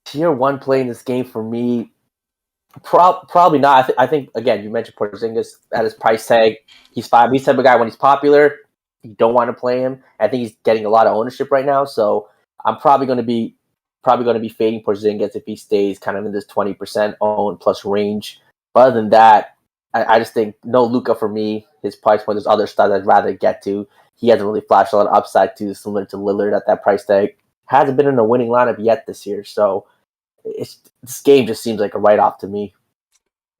Speaker 2: Tier 1 play in this game for me, probably not. I think, again, you mentioned Porzingis at his price tag. He's fine. He's the type of guy when he's popular, you don't want to play him. I think he's getting a lot of ownership right now, so I'm probably going to be fading Porzingis if he stays kind of in this 20% own plus range. But other than that, I just think no Luka for me. His price point, there's other stuff I'd rather get to. He hasn't really flashed a lot of upside to, similar to Lillard at that price tag. Hasn't been in a winning lineup yet this year, so this game just seems like a write-off to me.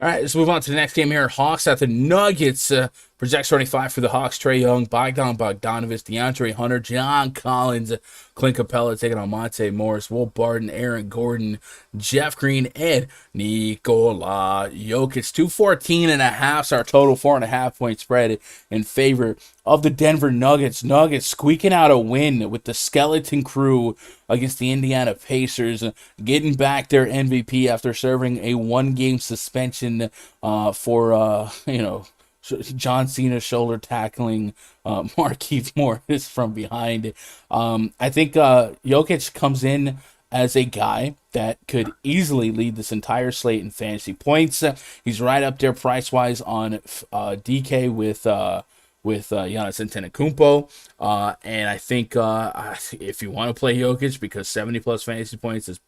Speaker 1: All right, let's move on to the next game here. Hawks at the Nuggets. Projects 25 for the Hawks. Trae Young, Bogdanovich, DeAndre Hunter, John Collins, Clint Capella taking on Monte Morris, Will Barton, Aaron Gordon, Jeff Green, and Nikola Jokic. 214.5 is our total 4.5 point spread in favor of the Denver Nuggets. Nuggets squeaking out a win with the skeleton crew against the Indiana Pacers, getting back their MVP after serving a 1-game suspension for John Cena shoulder tackling Markieff Morris from behind. I think Jokic comes in as a guy that could easily lead this entire slate in fantasy points. He's right up there price-wise on DK with Giannis Antetokounmpo. And I think if you want to play Jokic because 70-plus fantasy points is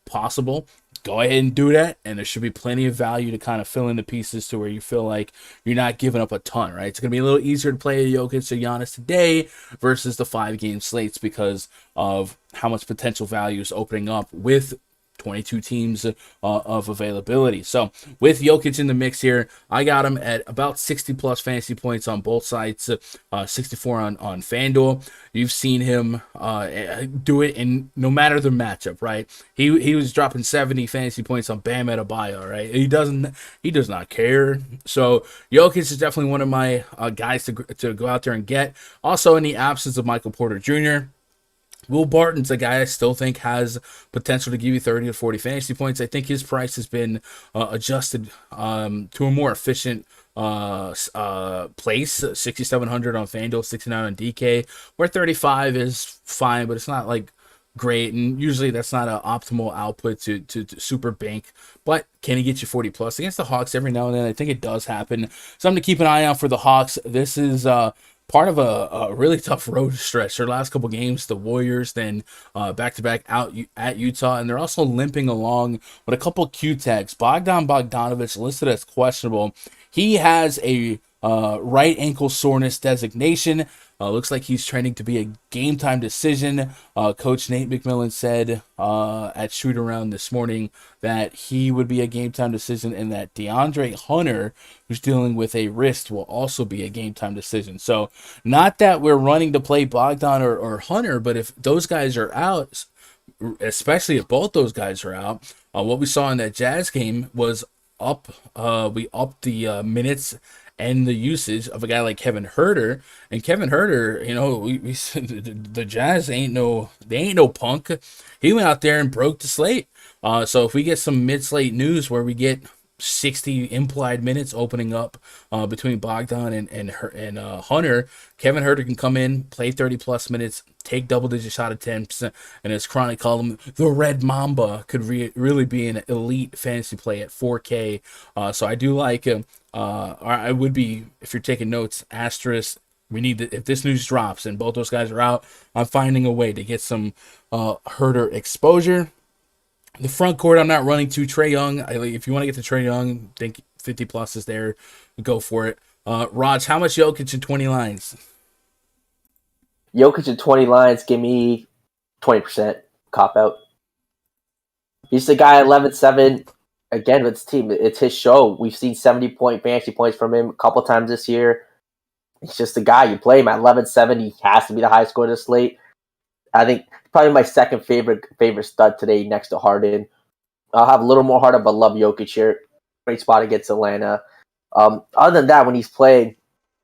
Speaker 1: possible, go ahead and do that, and there should be plenty of value to kind of fill in the pieces to where you feel like you're not giving up a ton, right? It's going to be a little easier to play Jokic or Giannis today versus the 5-game slates because of how much potential value is opening up with 22 teams of availability. So with Jokic in the mix here, I got him at about 60-plus fantasy points on both sides, 64 on FanDuel. You've seen him do it in no matter the matchup, right? He was dropping 70 fantasy points on Bam Adebayo, right? He does not care. So Jokic is definitely one of my guys to go out there and get. Also, in the absence of Michael Porter Jr., Will Barton's a guy I still think has potential to give you 30 to 40 fantasy points. I think his price has been adjusted to a more efficient place. 6,700 on FanDuel, 69 on DK, where 35 is fine, but it's not like great. And usually that's not an optimal output to super bank. But can he get you 40 plus against the Hawks every now and then? I think it does happen. Something to keep an eye out for the Hawks. This is part of a really tough road stretch. Their last couple games, the Warriors, then back-to-back out at Utah, and they're also limping along with a couple Q tags. Bogdanovich listed as questionable. He has a right ankle soreness designation. Looks like he's trending to be a game time decision. Coach Nate McMillan said at shoot around this morning that he would be a game time decision, and that DeAndre Hunter, who's dealing with a wrist, will also be a game time decision. So not that we're running to play Bogdan or Hunter, but if those guys are out, especially if both those guys are out, what we saw in that Jazz game was we upped the minutes and the usage of a guy like Kevin Huerter. And Kevin Huerter, we said the Jazz ain't no punk. He went out there and broke the slate. So if we get some mid-slate news where we get 60 implied minutes opening up between Bogdan and Hunter, Kevin Huerter can come in, play 30 plus minutes, take double-digit shot attempts, and as Chronic called him, the Red Mamba could really be an elite fantasy play at 4K. So I do like him. I would be, if you're taking notes, asterisk. We need to, if this news drops and both those guys are out, I'm finding a way to get some Huerter exposure. The front court, I'm not running to Trae Young. If you want to get to Trae Young, think 50 plus is there. Go for it. Raj, how much Jokic in 20 lines?
Speaker 2: Jokic in 20 lines, give me 20%. Cop out. He's the guy at 11-7. Again, with his team, it's his show. We've seen 70-point fantasy points from him a couple times this year. He's just the guy. You play him at 11-7. He has to be the highest scorer of the slate. I think probably my second favorite stud today next to Harden. I'll have a little more Harden, but love Jokic here. Great spot against Atlanta. Other than that, when he's playing,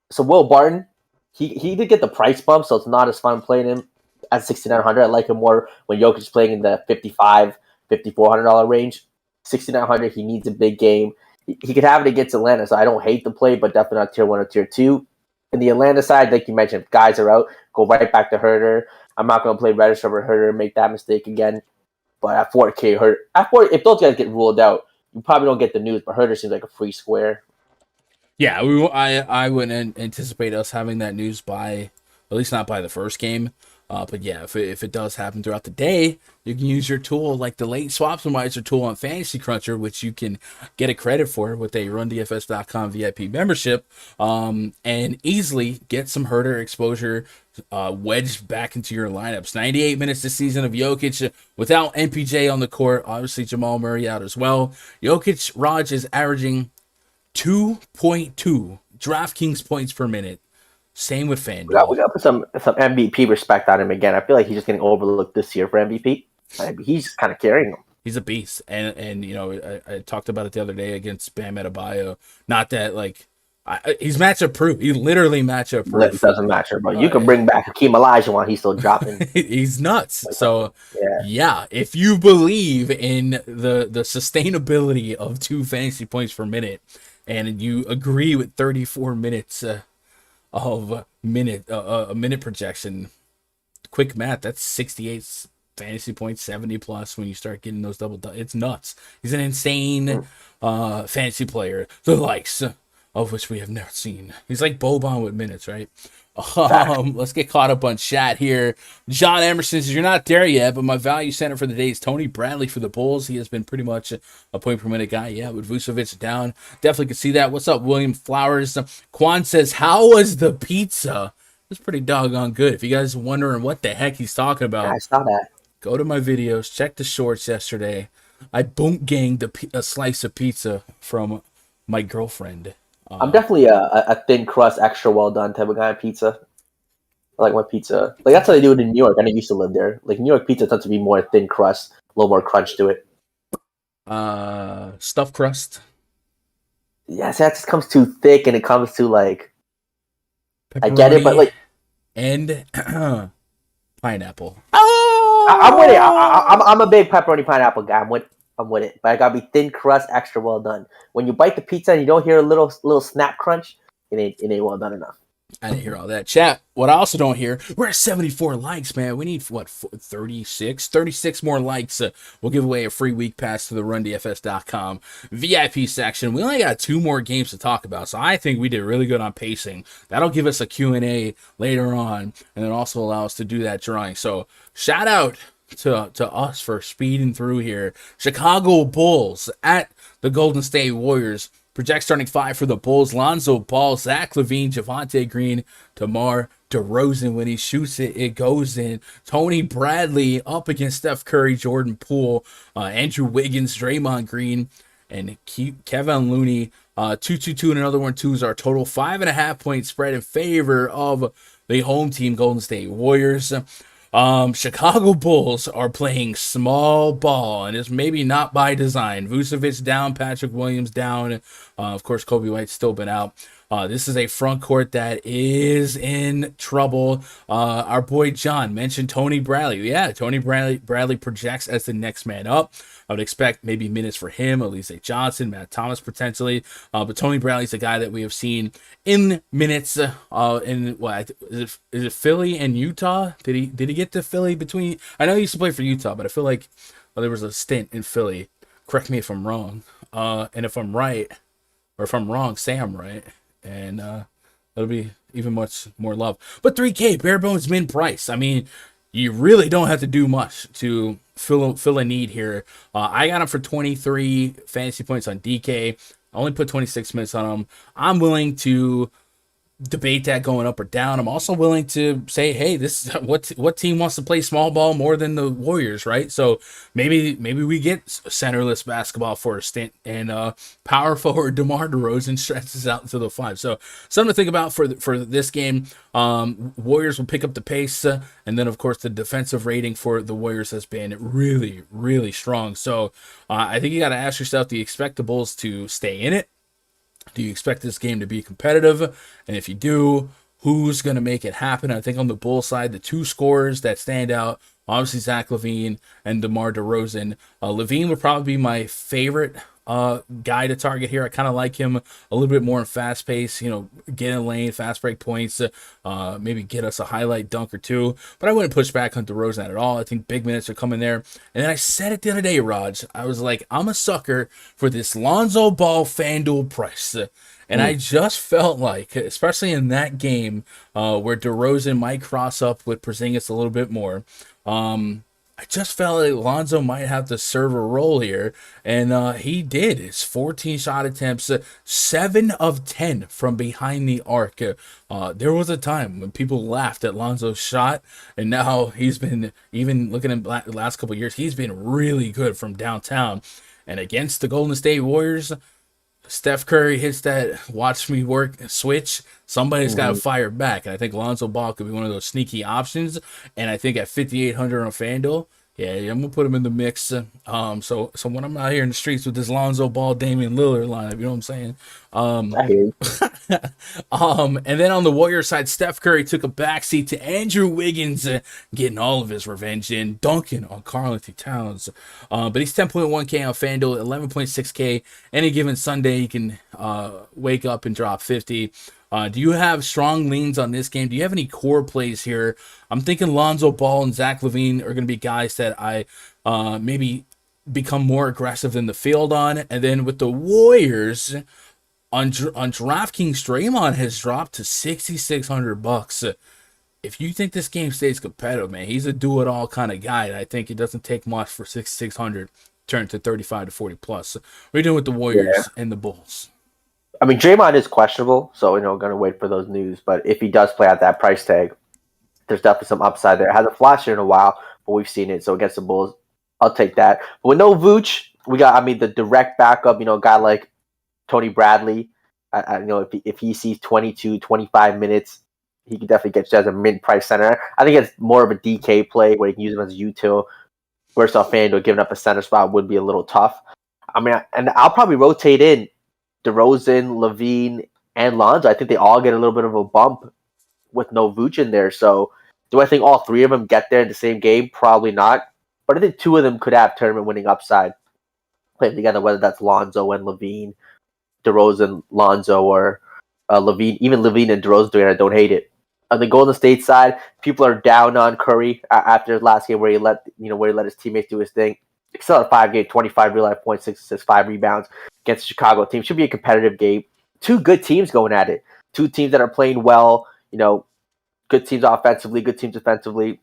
Speaker 2: so Will Barton, he did get the price bump, so it's not as fun playing him at $6,900. I like him more when Jokic is playing in the $5,500, $5,400 range. $6,900, he needs a big game. He could have it against Atlanta, so I don't hate the play, but definitely not tier 1 or tier 2. In the Atlanta side, like you mentioned, if guys are out, go right back to Huerter. I'm not going to play Reddish over Huerter and make that mistake again. But at 4K, if those guys get ruled out, you probably don't get the news, but Huerter seems like a free square.
Speaker 1: Yeah, I wouldn't anticipate us having that news by, at least not by the first game. But yeah, if it does happen throughout the day, you can use your tool like the late swapsmizer tool on Fantasy Cruncher, which you can get a credit for with a RunDFS.com VIP membership, and easily get some Huerter exposure wedged back into your lineups. 98 minutes this season of Jokic without MPJ on the court. Obviously, Jamal Murray out as well. Jokic, Raj, is averaging 2.2 DraftKings points per minute. Same with Fanduel.
Speaker 2: We got to put some MVP respect on him again. I feel like he's just getting overlooked this year for MVP. He's just kind of carrying him.
Speaker 1: He's a beast, and I talked about it the other day against Bam Adebayo. Not that he's matchup proof. He literally matchup proof.
Speaker 2: It doesn't matter, but you can bring back Hakeem Olajuwon. He's still dropping.
Speaker 1: He's nuts. So yeah, if you believe in the sustainability of 2 fantasy points per minute, and you agree with 34 minutes. Of a minute projection, quick math, that's 68 fantasy points, 70 plus when you start getting those it's nuts. He's an insane fantasy player, the likes of which we have never seen. He's like Boban with minutes, right? Let's get caught up on chat here. John Emerson says, you're not there yet, but my value center for the day is Tony Bradley for the Bulls. He has been pretty much a point per minute guy. Yeah, with Vucevic down. Definitely could see that. What's up, William Flowers? Quan says, how was the pizza? It was pretty doggone good. If you guys are wondering what the heck he's talking about,
Speaker 2: I saw that.
Speaker 1: Go to my videos. Check the shorts yesterday. I boom ganged a slice of pizza from my girlfriend.
Speaker 2: I'm definitely a thin crust, extra well done type of guy on pizza. I like my pizza. That's how they do it in New York. I used to live there. New York pizza tends to be more thin crust, a little more crunch to it.
Speaker 1: Stuffed crust.
Speaker 2: Yes, that just comes too thick, and it comes to
Speaker 1: pepperoni,
Speaker 2: I get it, but
Speaker 1: and pineapple.
Speaker 2: Oh, I'm with it. I'm a big pepperoni pineapple guy. I'm with it, but I gotta be thin crust, extra well done. When you bite the pizza and you don't hear a little snap crunch, it ain't well done enough.
Speaker 1: I didn't hear all that. Chat, what I also don't hear, we're at 74 likes, man. We need, 36 more likes. We'll give away a free week pass to the RunDFS.com VIP section. We only got 2 more games to talk about, so I think we did really good on pacing. That'll give us a Q&A later on, and then also allow us to do that drawing. So shout out to us for speeding through here. Chicago Bulls at the Golden State Warriors. Project starting 5 for the Bulls: Lonzo Ball, Zach LaVine, Javonte Green, DeMar DeRozan, when he shoots it, it goes in. Tony Bradley up against Steph Curry, Jordan Poole, Andrew Wiggins, Draymond Green, and Kevin Looney. 2-2-2 and another 1-2 is our total 5.5 point spread in favor of the home team, Golden State Warriors. Chicago Bulls are playing small ball, and it's maybe not by design. Vucevic down, Patrick Williams down. Of course, Kobe White's still been out. This is a front court that is in trouble. Our boy John mentioned Tony Bradley. Yeah, Tony Bradley projects as the next man up. I would expect maybe minutes for him, Elise Johnson, Matt Thomas potentially. But Tony Bradley's a guy that we have seen in minutes. In what is it Philly and Utah? Did he get to Philly between? I know he used to play for Utah, but I feel like there was a stint in Philly. Correct me if I'm wrong. And if I'm right, or if I'm wrong, say I'm right. And that'll be even much more love. But 3K, bare bones min price. I mean, you really don't have to do much to fill a need here. I got him for 23 fantasy points on DK. I only put 26 minutes on him. I'm willing to debate that going up or down. I'm also willing to say, hey, this is what team wants to play small ball more than the Warriors, right? So maybe we get centerless basketball for a stint, and power forward DeMar DeRozan stretches out into the 5. So something to think about for this game. Warriors will pick up the pace, and then of course the defensive rating for the Warriors has been really, really strong. So I think you got to ask yourself, do you expect the Bulls to stay in it? Do you expect this game to be competitive? And if you do, who's going to make it happen? I think on the Bulls side, the two scorers that stand out, obviously Zach LaVine and DeMar DeRozan. LaVine would probably be my favorite guy to target here. I kind of like him a little bit more in fast pace, get in lane, fast break points, maybe get us a highlight dunk or two. But I wouldn't push back on DeRozan at all. I think big minutes are coming there. And then I said it the other day, Raj. I was like, I'm a sucker for this Lonzo Ball Fanduel price. And I just felt like, especially in that game where DeRozan might cross up with Porzingis a little bit more, I just felt like Lonzo might have to serve a role here, and he did. It's 14 shot attempts, 7 of 10 from behind the arc. There was a time when people laughed at Lonzo's shot, and now he's been, even looking at the last couple of years, he's been really good from downtown. And against the Golden State Warriors, Steph Curry hits that watch me work switch, somebody's got to fire back. And I think Lonzo Ball could be one of those sneaky options. And I think at 5,800 on FanDuel, yeah, I'm going to put him in the mix. So when I'm out here in the streets with this Lonzo Ball, Damian Lillard lineup, you know what I'm saying?
Speaker 2: I hear you.
Speaker 1: And then on the Warriors side, Steph Curry took a backseat to Andrew Wiggins, getting all of his revenge in, dunking on Karl-Anthony Towns. But he's 10.1K on FanDuel, 11.6K. Any given Sunday, he can wake up and drop 50. Do you have strong leans on this game? Do you have any core plays here? I'm thinking Lonzo Ball and Zach LaVine are going to be guys that I maybe become more aggressive in the field on. And then with the Warriors, on DraftKings, Draymond has dropped to $6,600. If you think this game stays competitive, man, he's a do-it-all kind of guy. I think it doesn't take much for $6,600 turn to 35 to 40 plus. What are you doing with the Warriors and the Bulls?
Speaker 2: I mean, Draymond is questionable, so going to wait for those news. But if he does play at that price tag, there's definitely some upside there. It hasn't flashed in a while, but we've seen it. So against the Bulls, I'll take that. But with no Vooch, we got, the direct backup, a guy like Tony Bradley. I if he sees 22, 25 minutes, he could definitely get you as a mid-price center. I think it's more of a DK play where you can use him as a util. Versus off FanDuel, giving up a center spot would be a little tough. And I'll probably rotate in DeRozan, LaVine, and Lonzo. I think they all get a little bit of a bump with no Vooch in there. So do I think all three of them get there in the same game? Probably not. But I think two of them could have tournament-winning upside playing together, whether that's Lonzo and LaVine, DeRozan, Lonzo, or LaVine. Even LaVine and DeRozan together, I don't hate it. On the Golden State side, people are down on Curry after his last game where he let his teammates do his thing. He still had 5 games, 25 real life points, 6 assists, 5 rebounds against the Chicago team. Should be a competitive game. Two good teams going at it. Two teams that are playing well. Good teams offensively, good teams defensively.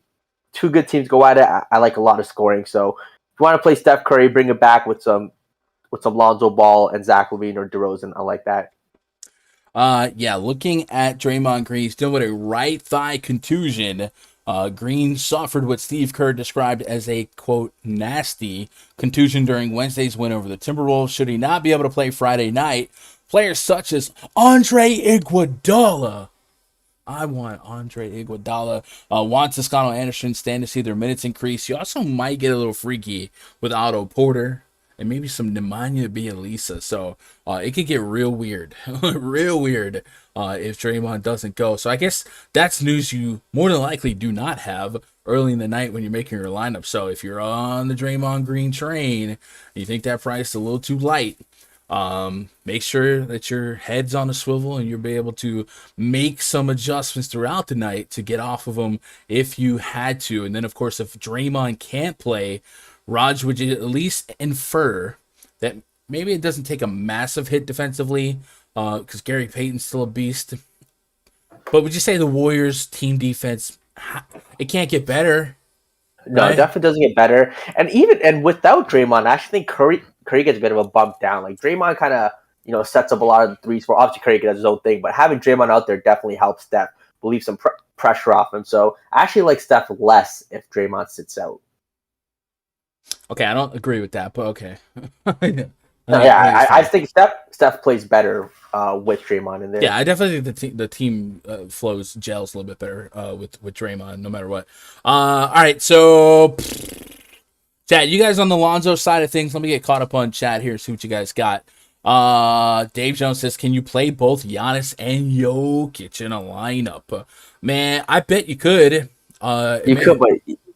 Speaker 2: Two good teams go at it. I like a lot of scoring. So if you want to play Steph Curry, bring it back with some Lonzo Ball and Zach LaVine or DeRozan. I like that.
Speaker 1: Yeah, looking at Draymond Green, he's dealing with a right thigh contusion. Green suffered what Steve Kerr described as a, quote, nasty contusion during Wednesday's win over the Timberwolves. Should he not be able to play Friday night, players such as Andre Iguodala, I want Andre Iguodala, Juan Toscano Anderson stand to see their minutes increase. You also might get a little freaky with Otto Porter and maybe some Nemanja Bjelica. So it could get real weird, real weird if Draymond doesn't go. So I guess that's news you more than likely do not have early in the night when you're making your lineup. So if you're on the Draymond Green train and you think that price is a little too light, make sure that your head's on a swivel and you'll be able to make some adjustments throughout the night to get off of them if you had to. And then, of course, if Draymond can't play, Raj, would you at least infer that maybe it doesn't take a massive hit defensively because Gary Payton's still a beast? But would you say the Warriors' team defense, it can't get better?
Speaker 2: No,
Speaker 1: Right?
Speaker 2: it definitely doesn't get better. And without Draymond, I actually think Curry gets a bit of a bump down. Like Draymond kind of sets up a lot of the threes. For obviously Curry does his own thing, but having Draymond out there definitely helps Steph relieve some pressure off him. So I actually like Steph less if Draymond sits out.
Speaker 1: Okay, I don't agree with that, but okay.
Speaker 2: I think Steph plays better with Draymond in there.
Speaker 1: Yeah, I definitely think the team flows gels a little bit better with Draymond, no matter what. All right, so chat, you guys on the Lonzo side of things. Let me get caught up on chat here. See what you guys got. Dave Jones says, "Can you play both Giannis and Jokic in a lineup?" Man, I bet you could.
Speaker 2: You could, but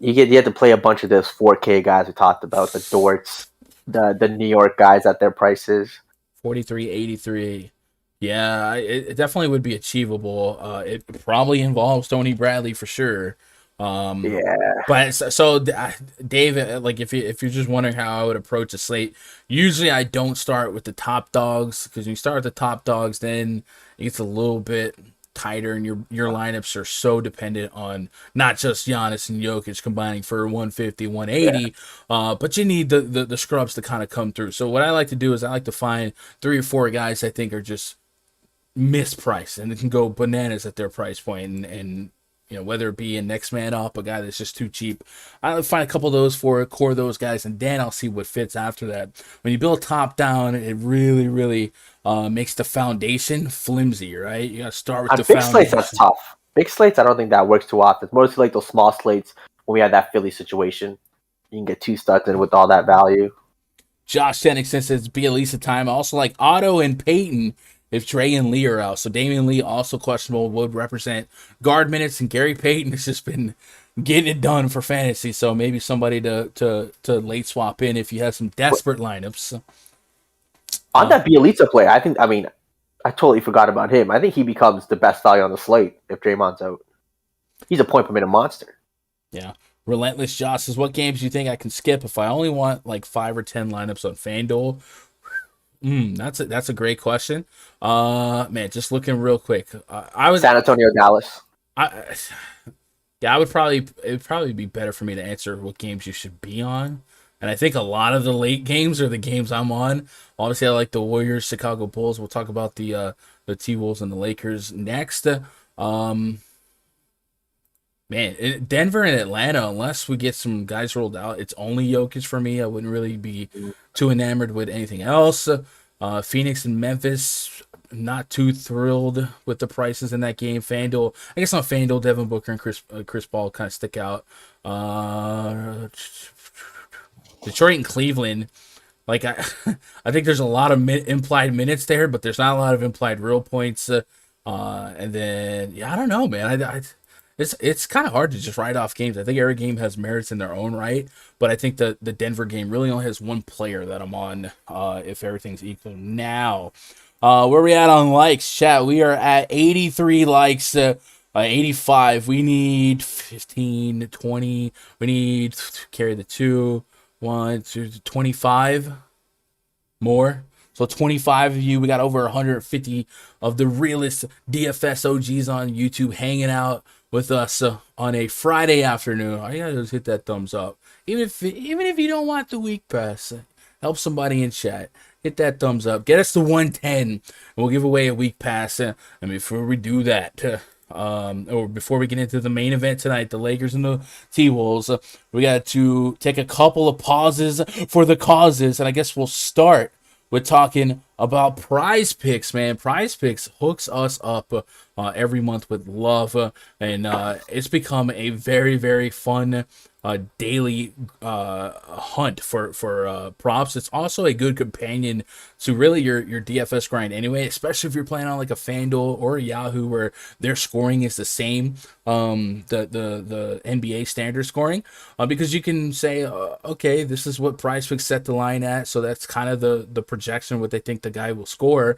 Speaker 2: you have to play a bunch of those 4K guys we talked about, the Dorts, the New York guys at their prices.
Speaker 1: 43.83. Yeah, it definitely would be achievable. It probably involves Tony Bradley for sure.
Speaker 2: Yeah.
Speaker 1: But so Dave, like if you're just wondering how I would approach a slate, usually I don't start with the top dogs because when you start with the top dogs, then it gets a little bit tighter, and your lineups are so dependent on not just Giannis and Jokic combining for 150, 180, but you need the scrubs to kind of come through. So what I like to do is I like to find 3 or 4 guys I think are just mispriced and they can go bananas at their price point, and whether it be a next man up, a guy that's just too cheap, I'll find a couple of those for core of those guys, and then I'll see what fits after that. When you build top down, it really, really makes the foundation flimsy, right? You got to start with the
Speaker 2: big
Speaker 1: foundation.
Speaker 2: Slates, that's tough. Big slates, I don't think that works too often. It's mostly like those small slates when we have that Philly situation. You can get 2 studs in with all that value.
Speaker 1: Josh Tennixon says Bjelica time. I also like Otto and Peyton if Trey and Lee are out. So Damian Lee, also questionable, would represent guard minutes, and Gary Payton has just been getting it done for fantasy. So maybe somebody to late swap in if you have some desperate lineups.
Speaker 2: On that Bjelica play, I totally forgot about him. I think he becomes the best value on the slate if Draymond's out. He's a point per minute monster.
Speaker 1: Yeah. Relentless Josh says, what games do you think I can skip if I only want like 5 or 10 lineups on FanDuel? That's a great question. Man, just looking real quick. I was
Speaker 2: San Antonio, Dallas.
Speaker 1: It would probably be better for me to answer what games you should be on. And I think a lot of the late games are the games I'm on. Obviously, I like the Warriors, Chicago Bulls. We'll talk about the T-Wolves and the Lakers next. Man, Denver and Atlanta, unless we get some guys rolled out, it's only Jokic for me. I wouldn't really be too enamored with anything else. Phoenix and Memphis, not too thrilled with the prices in that game. FanDuel, I guess on FanDuel, Devin Booker and Chris Paul kind of stick out. Detroit and Cleveland, like I think there's a lot of implied minutes there, but there's not a lot of implied real points. And then I don't know, man. It's kind of hard to just write off games. I think every game has merits in their own right, but I think the Denver game really only has one player that I'm on if everything's equal. Now, where we at on likes, chat? We are at 83 likes, 85. We need 15, 20. We need to carry the 2, 1, 2, 25 more. So 25 of you, we got over 150 of the realest DFS OGs on YouTube hanging out with us on a Friday afternoon. All you gotta do is hit that thumbs up. Even if you don't want the week pass, help somebody in chat. hit that thumbs up. Get us to 110, and we'll give away a week pass. And before we do that, or before we get into the main event tonight, the Lakers and the T-Wolves, we got to take a couple of pauses for the causes, and I guess we'll start with talking about Prize Picks, man. Prize Picks hooks us up every month with love, and it's become a very, very fun daily hunt for props. It's also a good companion to really your DFS grind anyway, especially if you're playing on like a Fanduel or a Yahoo where their scoring is the same, the NBA standard scoring, because you can say, okay, this is what PrizePicks set the line at, so that's kind of the projection, what they think the guy will score.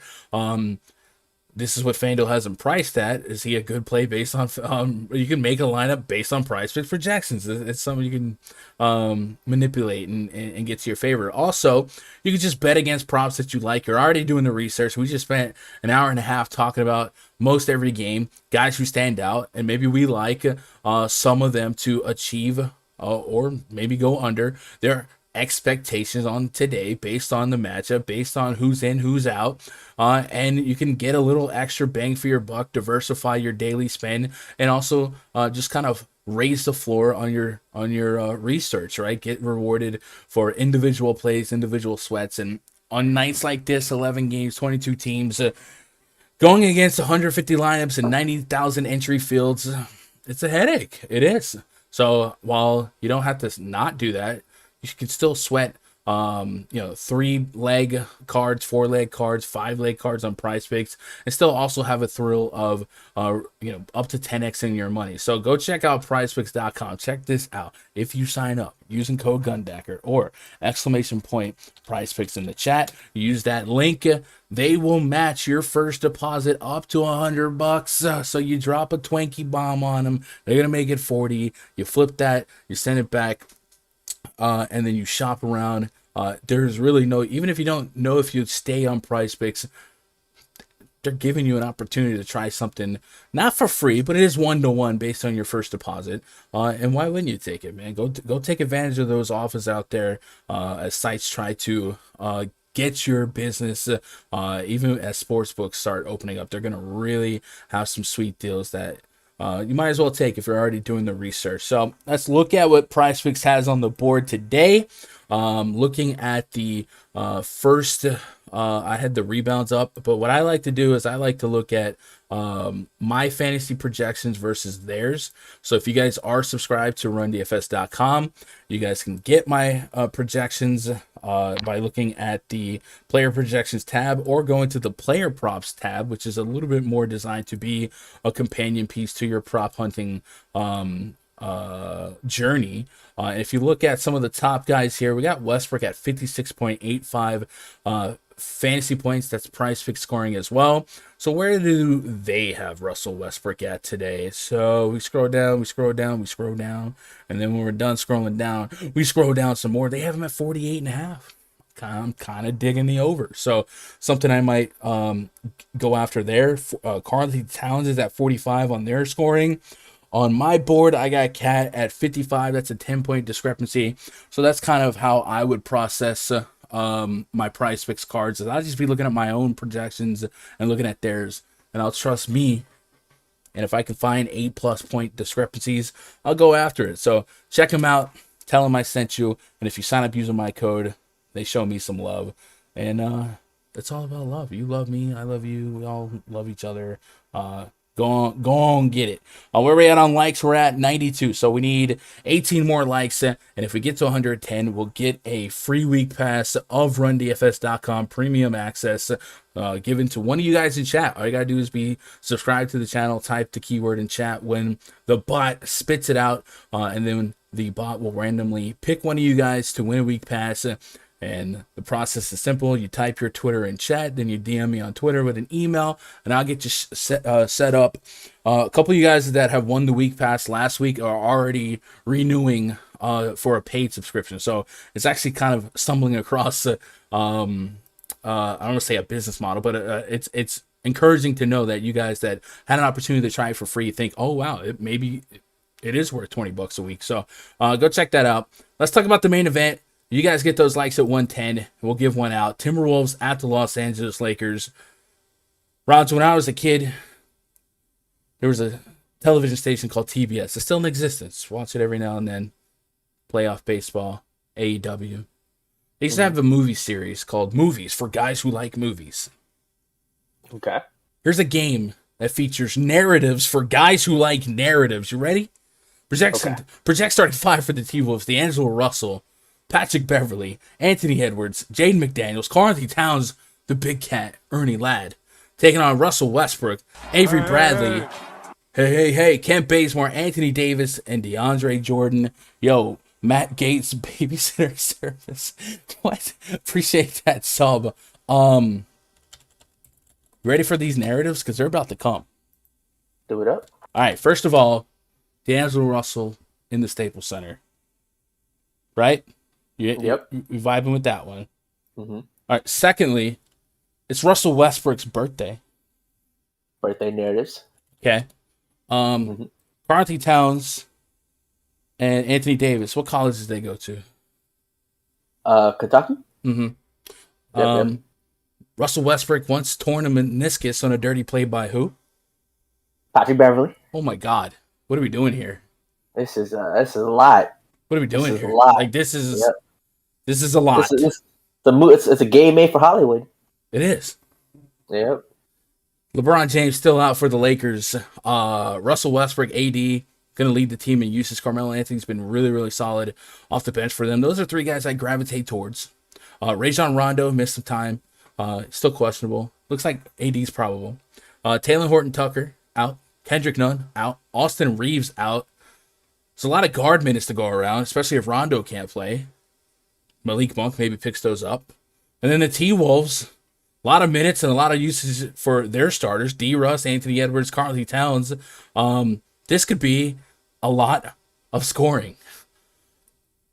Speaker 1: This is what FanDuel has him priced at. Is he a good play based on? You can make a lineup based on PrizePicks projections. It's something you can manipulate and get to your favor. Also, you can just bet against props that you like. You're already doing the research. We just spent an hour and a half talking about most every game, guys who stand out, and maybe we like some of them to achieve or maybe go under their expectations on today based on the matchup, based on who's in, who's out, and you can get a little extra bang for your buck, diversify your daily spend, and also just kind of raise the floor on your research, right? Get rewarded for individual plays, individual sweats, and on nights like this, 11 games, 22 teams, going against 150 lineups and 90,000 entry fields, it's a headache. It is. So while you don't have to not do that, you can still sweat, 3-leg cards, 4-leg cards, 5-leg cards on PrizePicks, and still also have a thrill of, up to 10x in your money. So go check out PrizePicks.com. Check this out. If you sign up using code GUNDACKER or ! PrizePicks in the chat, use that link. They will match your first deposit up to $100. So you drop a Twinkie bomb on them, they're gonna make it 40. You flip that, you send it back. And then you shop around. There's really no, even if you don't know if you'd stay on PrizePicks, they're giving you an opportunity to try something, not for free, but it is 1-to-1 based on your first deposit. And why wouldn't you take it, man? Go take advantage of those offers out there as sites try to get your business. Even as sportsbooks start opening up, they're going to really have some sweet deals that you might as well take if you're already doing the research. So let's look at what PrizePicks has on the board today. Looking at the first, I had the rebounds up, but what I like to do is I like to look at my fantasy projections versus theirs. So if you guys are subscribed to RunDFS.com, you guys can get my projections by looking at the player projections tab or going to the player props tab, which is a little bit more designed to be a companion piece to your prop hunting journey. If you look at some of the top guys here, we got Westbrook at 56.85 fantasy points. That's PrizePicks scoring as well. So where do they have Russell Westbrook at today? So we scroll down, and then when we're done scrolling down, we scroll down some more. They have him at 48.5. I'm kind of digging the over. So something I might go after there. Karl-Anthony Towns is at 45 on their scoring. On my board, I got Cat at 55. That's a 10-point discrepancy. So that's kind of how I would process my PrizePicks cards. I'll just be looking at my own projections and looking at theirs, and I'll trust me. And if I can find 8+ point discrepancies, I'll go after it. So check them out. Tell them I sent you. And if you sign up using my code, they show me some love. And it's all about love. You love me. I love you. We all love each other. Go on, get it. Where we at on likes? We're at 92. So we need 18 more likes. And if we get to 110, we'll get a free week pass of RunDFS.com premium access given to one of you guys in chat. All you got to do is be subscribed to the channel, type the keyword in chat when the bot spits it out. And then the bot will randomly pick one of you guys to win a week pass. And the process is simple. You type your Twitter in chat, then you DM me on Twitter with an email, and I'll get you set up. A couple of you guys that have won the week pass last week are already renewing for a paid subscription. So it's actually kind of stumbling across, I don't want to say a business model, but it's encouraging to know that you guys that had an opportunity to try it for free think, oh, wow, maybe it is worth $20 a week. So go check that out. Let's talk about the main event. You guys get those likes at 110. We'll give one out. Timberwolves at the Los Angeles Lakers. Rods, when I was a kid, there was a television station called TBS. It's still in existence. Watch it every now and then. Playoff baseball, AEW. They used to have a movie series called Movies for Guys Who Like Movies.
Speaker 2: Okay.
Speaker 1: Here's a game that features narratives for guys who like narratives. You ready? Project starting five for the T-Wolves. D'Angelo Russell, Patrick Beverly, Anthony Edwards, Jaden McDaniels, Karl-Anthony Towns, the Big Cat, Ernie Ladd. Taking on Russell Westbrook, Avery Bradley, hey, Kent Bazemore, Anthony Davis, and DeAndre Jordan. Yo, Matt Gates, babysitter service. What? Appreciate that sub. Ready for these narratives? Because they're about to come.
Speaker 2: Do it up.
Speaker 1: All right, first of all, D'Angelo Russell in the Staples Center. Right?
Speaker 2: Yep.
Speaker 1: You vibing with that one.
Speaker 2: Mm-hmm.
Speaker 1: All right, secondly, it's Russell Westbrook's birthday.
Speaker 2: Birthday narratives.
Speaker 1: Okay. Karl-Anthony Towns and Anthony Davis. What colleges did they go to?
Speaker 2: Kentucky.
Speaker 1: Mm-hmm.
Speaker 2: Yep.
Speaker 1: Russell Westbrook once torn a meniscus on a dirty play by who?
Speaker 2: Patrick Beverly.
Speaker 1: Oh my God! What are we doing here?
Speaker 2: This is a lot.
Speaker 1: What are we doing here?
Speaker 2: A lot.
Speaker 1: Like this is a lot.
Speaker 2: It's a game made for Hollywood.
Speaker 1: It is.
Speaker 2: Yep.
Speaker 1: LeBron James still out for the Lakers. Russell Westbrook, AD, going to lead the team in usage. Carmelo Anthony's been really, really solid off the bench for them. Those are three guys I gravitate towards. Rajon Rondo missed some time. Still questionable. Looks like AD's probable. Taylor Horton-Tucker out. Kendrick Nunn out. Austin Reeves out. There's a lot of guard minutes to go around, especially if Rondo can't play. Malik Monk maybe picks those up. And then the T-Wolves, a lot of minutes and a lot of usage for their starters. D. Russ, Anthony Edwards, Karl-Anthony Towns. This could be a lot of scoring.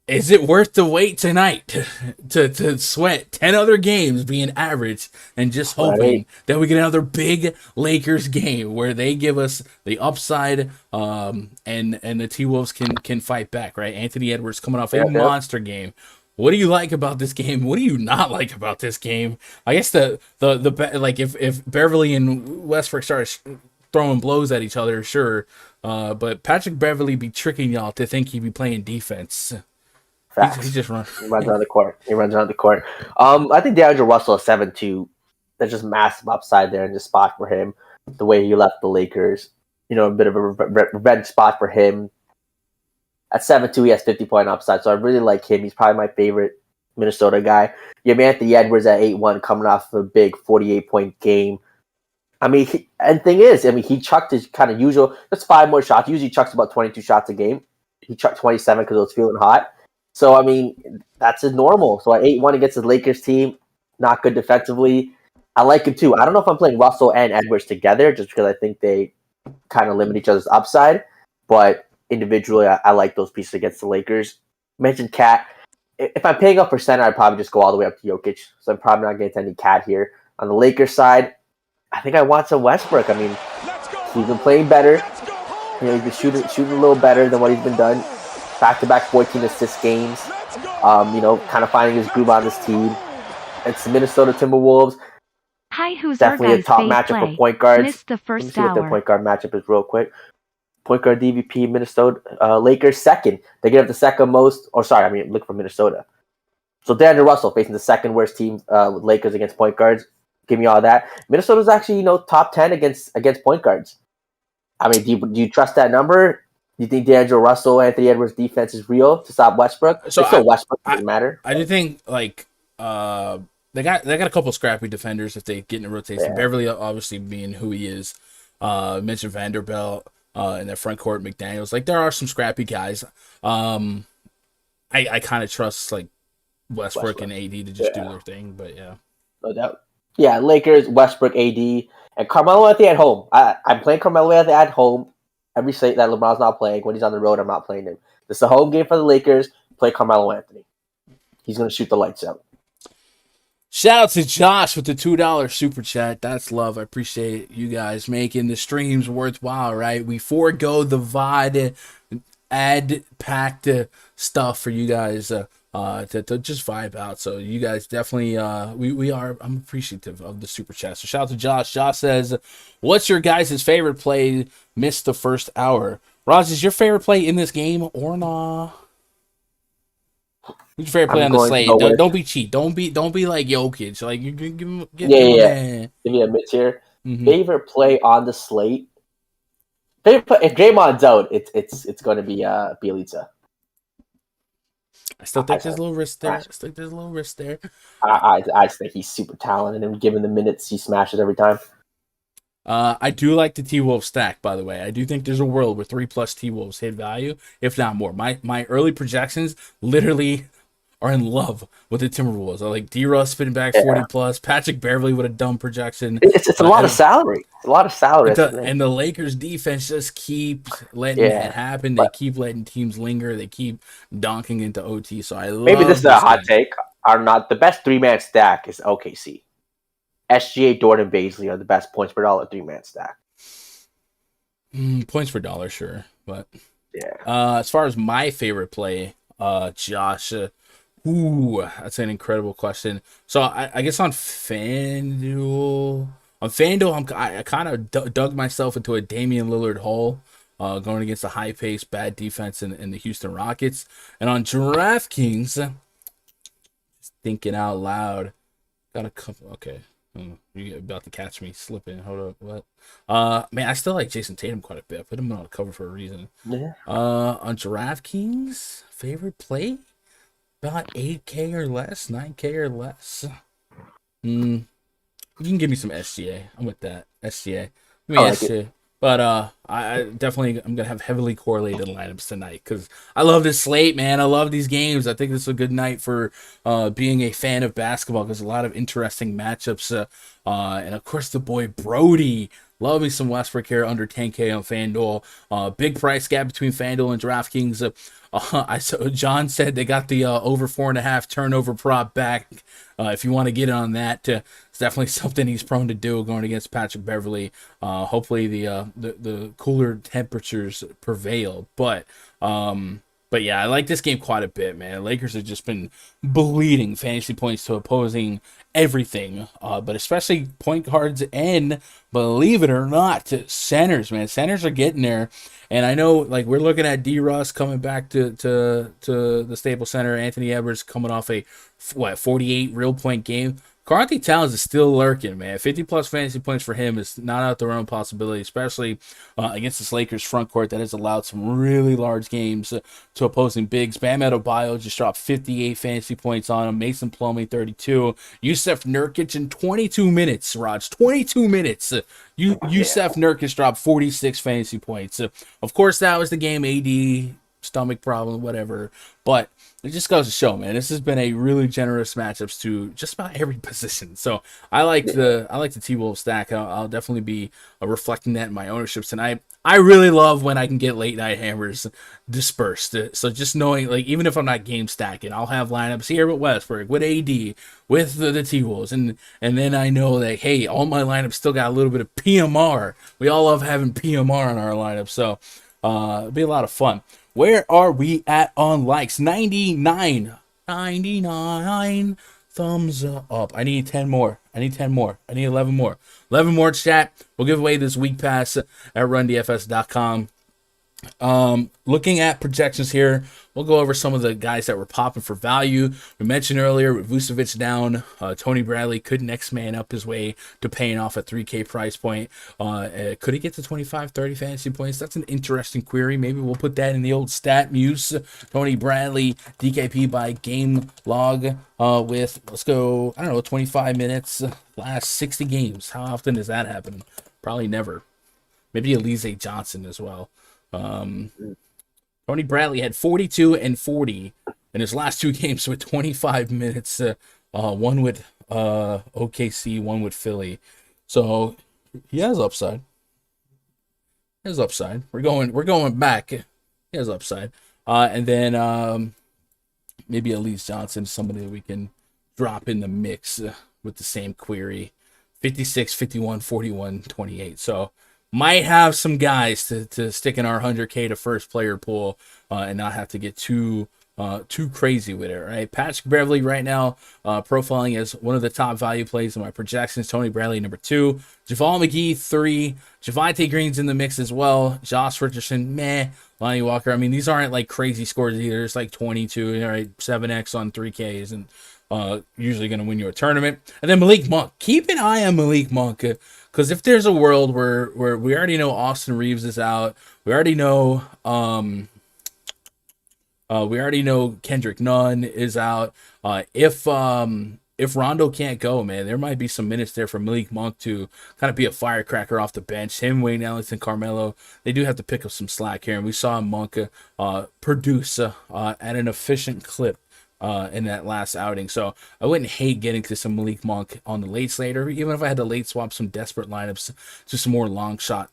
Speaker 1: Is it worth the wait tonight to sweat 10 other games being average and just hoping that we get another big Lakers game where they give us the upside and the T-Wolves can fight back, right? Anthony Edwards coming off a monster game. What do you like about this game? What do you not like about this game? I guess the like if Beverly and Westbrook start throwing blows at each other, sure. But Patrick Beverly be tricking y'all to think he be playing defense.
Speaker 2: Facts.
Speaker 1: He just runs.
Speaker 2: He runs around the court. I think D'Angelo Russell is 7-2. There's just massive upside there in this spot for him. The way he left the Lakers, a bit of a revenge spot for him. At 7-2, he has 50-point upside, so I really like him. He's probably my favorite Minnesota guy. You have Anthony Edwards at 8-1 coming off a big 48-point game. I mean, he chucked his kind of usual. That's 5 more shots. Usually chucks about 22 shots a game. He chucked 27 because it was feeling hot. So, I mean, that's his normal. So at 8-1 against the Lakers team, not good defensively. I like him too. I don't know if I'm playing Russell and Edwards together just because I think they kind of limit each other's upside. But individually, I like those pieces against the Lakers. Mentioned Cat. If I'm paying up for center, I'd probably just go all the way up to Jokic. So I'm probably not getting any Cat here. On the Lakers side, I think I want some Westbrook. I mean, he's been playing better. He's been shooting a little better than what he's been done. Back-to-back 14 assist games. Kind of finding his groove on this team. It's the Minnesota Timberwolves.
Speaker 4: Hi, who's
Speaker 2: definitely a top matchup for point guards.
Speaker 4: Missed the first
Speaker 2: Let me see what their point guard matchup is real quick. Point guard DVP, Minnesota, Lakers second. They get up the second most. Look for Minnesota. So D'Angelo Russell facing the second worst team with Lakers against point guards. Give me all that. Minnesota's actually, top 10 against point guards. I mean, do you trust that number? Do you think D'Angelo Russell, Anthony Edwards' defense is real to stop Westbrook?
Speaker 1: So
Speaker 2: Westbrook doesn't matter.
Speaker 1: I do think they got a couple scrappy defenders if they get in a rotation.
Speaker 2: Yeah.
Speaker 1: Beverly obviously being who he is. Mentioned Vanderbilt in their front court, McDaniels. Like there are some scrappy guys. I kind of trust like Westbrook and AD to just do their thing, but yeah.
Speaker 2: No doubt. Yeah, Lakers, Westbrook, AD, and Carmelo Anthony at home. I'm playing Carmelo Anthony at home. Every slate that LeBron's not playing. When he's on the road, I'm not playing him. This is a home game for the Lakers. Play Carmelo Anthony. He's going to shoot the lights out.
Speaker 1: Shout out to Josh with the $2 super chat. That's love. I appreciate you guys making the streams worthwhile, right? We forego the VOD ad packed stuff for you guys to just vibe out. So you guys definitely I'm appreciative of the super chat. So shout out to Josh. Josh says, "What's your guys' favorite play? Missed the first hour." Roz, is your favorite play in this game or not? Who's your favorite play on the slate? Don't be cheap. Don't be like Jokic. Like you give him.
Speaker 2: Give me a mid tier. Favorite play on the slate. Favorite play, if Draymond's out, it's going to be Bielitsa.
Speaker 1: I still think there's a little risk there.
Speaker 2: I just think he's super talented, and given the minutes, he smashes every time.
Speaker 1: I do like the T-Wolves stack, by the way. I do think there's a world where 3+ T-Wolves hit value, if not more. My early projections literally are in love with the Timberwolves. I like D-Russ spitting back 40+. Patrick Beverley with a dumb projection.
Speaker 2: It's a lot of salary. A lot of salary.
Speaker 1: And the Lakers defense just keeps letting it happen. They keep letting teams linger. They keep donking into OT. So I love
Speaker 2: maybe this is a hot take. Are not the best 3-man stack is OKC. SGA, Dort, Bazley are the best points per dollar 3-man stack.
Speaker 1: Points per dollar, sure. But as far as my favorite play, Josh, that's an incredible question. So I guess on FanDuel, I kind of dug myself into a Damian Lillard hole, going against the high-paced, bad defense in the Houston Rockets. And on DraftKings, just thinking out loud, got a couple. Okay, you're about to catch me slipping. Hold up, what? Man, I still like Jason Tatum quite a bit. I put him on the cover for a reason.
Speaker 2: Yeah.
Speaker 1: On DraftKings, favorite play? About 8K or less, 9K or less. You can give me some SGA. I'm with that. SGA. Give me SGA. But I'm gonna have heavily correlated lineups tonight because I love this slate, man. I love these games. I think this is a good night for being a fan of basketball because a lot of interesting matchups. And of course, the boy Brody. Love me some Westbrook here under 10K on FanDuel. Big price gap between FanDuel and DraftKings. I saw John said they got the over 4.5 turnover prop back. If you want to get in on that, it's definitely something he's prone to do going against Patrick Beverley. Hopefully the cooler temperatures prevail. But yeah, I like this game quite a bit, man. Lakers have just been bleeding fantasy points to opposing everything, but especially point guards and, believe it or not, centers, man. Centers are getting there. And I know, like, we're looking at D-Russ coming back to the Staples Center. Anthony Edwards coming off a 48 real point game. Karl-Anthony Towns is still lurking, man. 50+ fantasy points for him is not out the realm of possibility, especially against this Lakers front court that has allowed some really large games to opposing bigs. Bam Adebayo just dropped 58 fantasy points on him. Mason Plumlee, 32. Yusuf Nurkic in 22 minutes, Raj. 22 minutes. Yusuf Nurkic dropped 46 fantasy points. Of course, that was the game. AD, stomach problem, whatever. But it just goes to show, man, this has been a really generous matchups to just about every position. So I like the T-Wolves stack. I'll definitely be reflecting that in my ownerships tonight. I really love when I can get late night hammers dispersed. So just knowing, like, even if I'm not game stacking, I'll have lineups here with Westbrook, with AD, with the T-Wolves, and then I know that, hey, all my lineups still got a little bit of PMR. We all love having PMR in our lineup, so it'll be a lot of fun. Where are we at on likes? 99 thumbs up. I need 10 more. I need 11 more. 11 more, chat. We'll give away this week pass at rundfs.com. Looking at projections here, we'll go over some of the guys that were popping for value. We mentioned earlier, Vucevic down. Tony Bradley could next man up his way to paying off a 3K price point. Could he get to 25, 30 fantasy points? That's an interesting query. Maybe we'll put that in the old stat muse. Tony Bradley, DKP by game log with, let's go, 25 minutes, last 60 games. How often does that happen? Probably never. Maybe Elijah Johnson as well. Tony Bradley had 42 and 40 in his last two games with 25 minutes. One with OKC, one with Philly. So he has upside. We're going back. He has upside. And then maybe Elise Johnson, somebody that we can drop in the mix with the same query. 56, 51, 41, 28. So might have some guys to stick in our 100K to first player pool and not have to get too crazy with it, right? Patrick Beverley right now profiling as one of the top value plays in my projections. Tony Bradley number 2, JaVale McGee 3, Javonte Green's in the mix as well. Josh Richardson, meh. Lonnie Walker. I mean, these aren't like crazy scores either. It's like 22, right? 7x on 3Ks and usually going to win you a tournament. And then Malik Monk. Keep an eye on Malik Monk because if there's a world where we already know Austin Reeves is out, we already know Kendrick Nunn is out. If Rondo can't go, man, there might be some minutes there for Malik Monk to kind of be a firecracker off the bench. Him, Wayne Ellington, Carmelo, they do have to pick up some slack here. And we saw Monk produce at an efficient clip in that last outing. So I wouldn't hate getting to some Malik Monk on the late slate, or even if I had to late swap some desperate lineups to some more long shot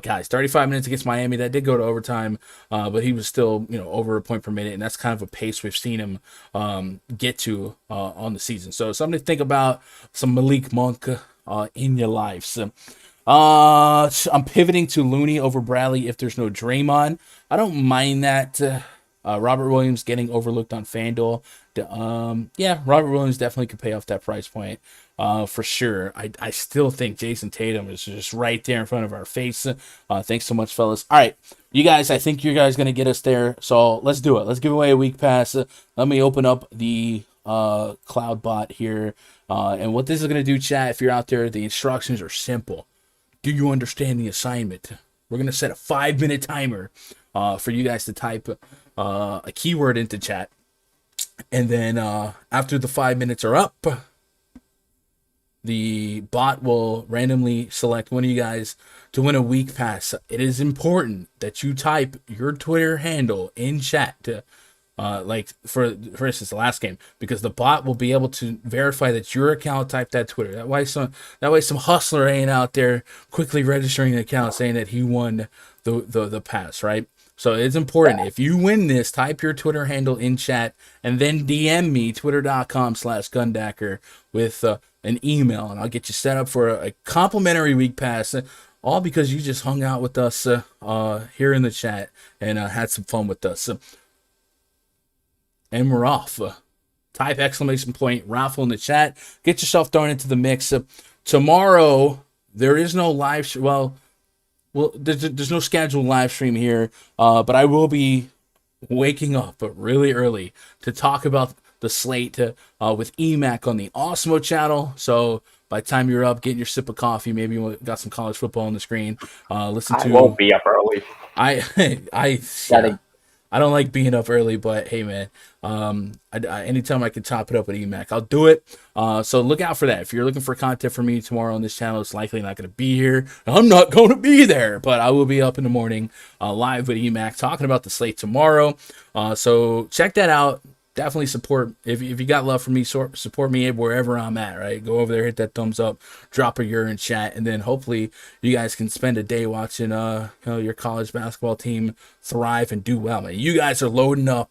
Speaker 1: guys. 35 minutes against Miami. That did go to overtime, but he was still, over a point per minute, and that's kind of a pace we've seen him get to on the season. So something to think about, some Malik Monk in your lives. I'm pivoting to Looney over Bradley if there's no Draymond. I don't mind that. Robert Williams getting overlooked on FanDuel. Robert Williams definitely could pay off that price point for sure. I still think Jason Tatum is just right there in front of our face. Thanks so much, fellas. All right, you guys, I think you guys going to get us there. So let's do it. Let's give away a week pass. Let me open up the Cloud bot here. And what this is going to do, chat, if you're out there, the instructions are simple. Do you understand the assignment? We're going to set a 5-minute timer for you guys to type a keyword into chat. And then after the 5 minutes are up, the bot will randomly select one of you guys to win a week pass. It is important that you type your Twitter handle in chat, like for instance the last game, because the bot will be able to verify that your account typed that Twitter. That way some hustler ain't out there quickly registering an account saying that he won the pass, right? So it's important. If you win this, type your Twitter handle in chat and then DM me, twitter.com/Gundacker, with an email, and I'll get you set up for a complimentary week pass, all because you just hung out with us here in the chat and had some fun with us. And we're off. Type exclamation point raffle in the chat. Get yourself thrown into the mix. Tomorrow, there is no live well, there's no scheduled live stream here, but I will be waking up really early to talk about the slate with EMAC on the Osmo channel. So by the time you're up, getting your sip of coffee, maybe you got some college football on the screen. I
Speaker 2: won't be up early.
Speaker 1: I don't like being up early, but hey, man, anytime I can top it up with EMAC, I'll do it. So look out for that. If you're looking for content from me tomorrow on this channel, it's likely not going to be here. I'm not going to be there, but I will be up in the morning live with EMAC talking about the slate tomorrow. So check that out. Definitely support, if you got love for me, support me wherever I'm at, right? Go over there, hit that thumbs up, drop a urine chat, and then hopefully you guys can spend a day watching your college basketball team thrive and do well, man. You guys are loading up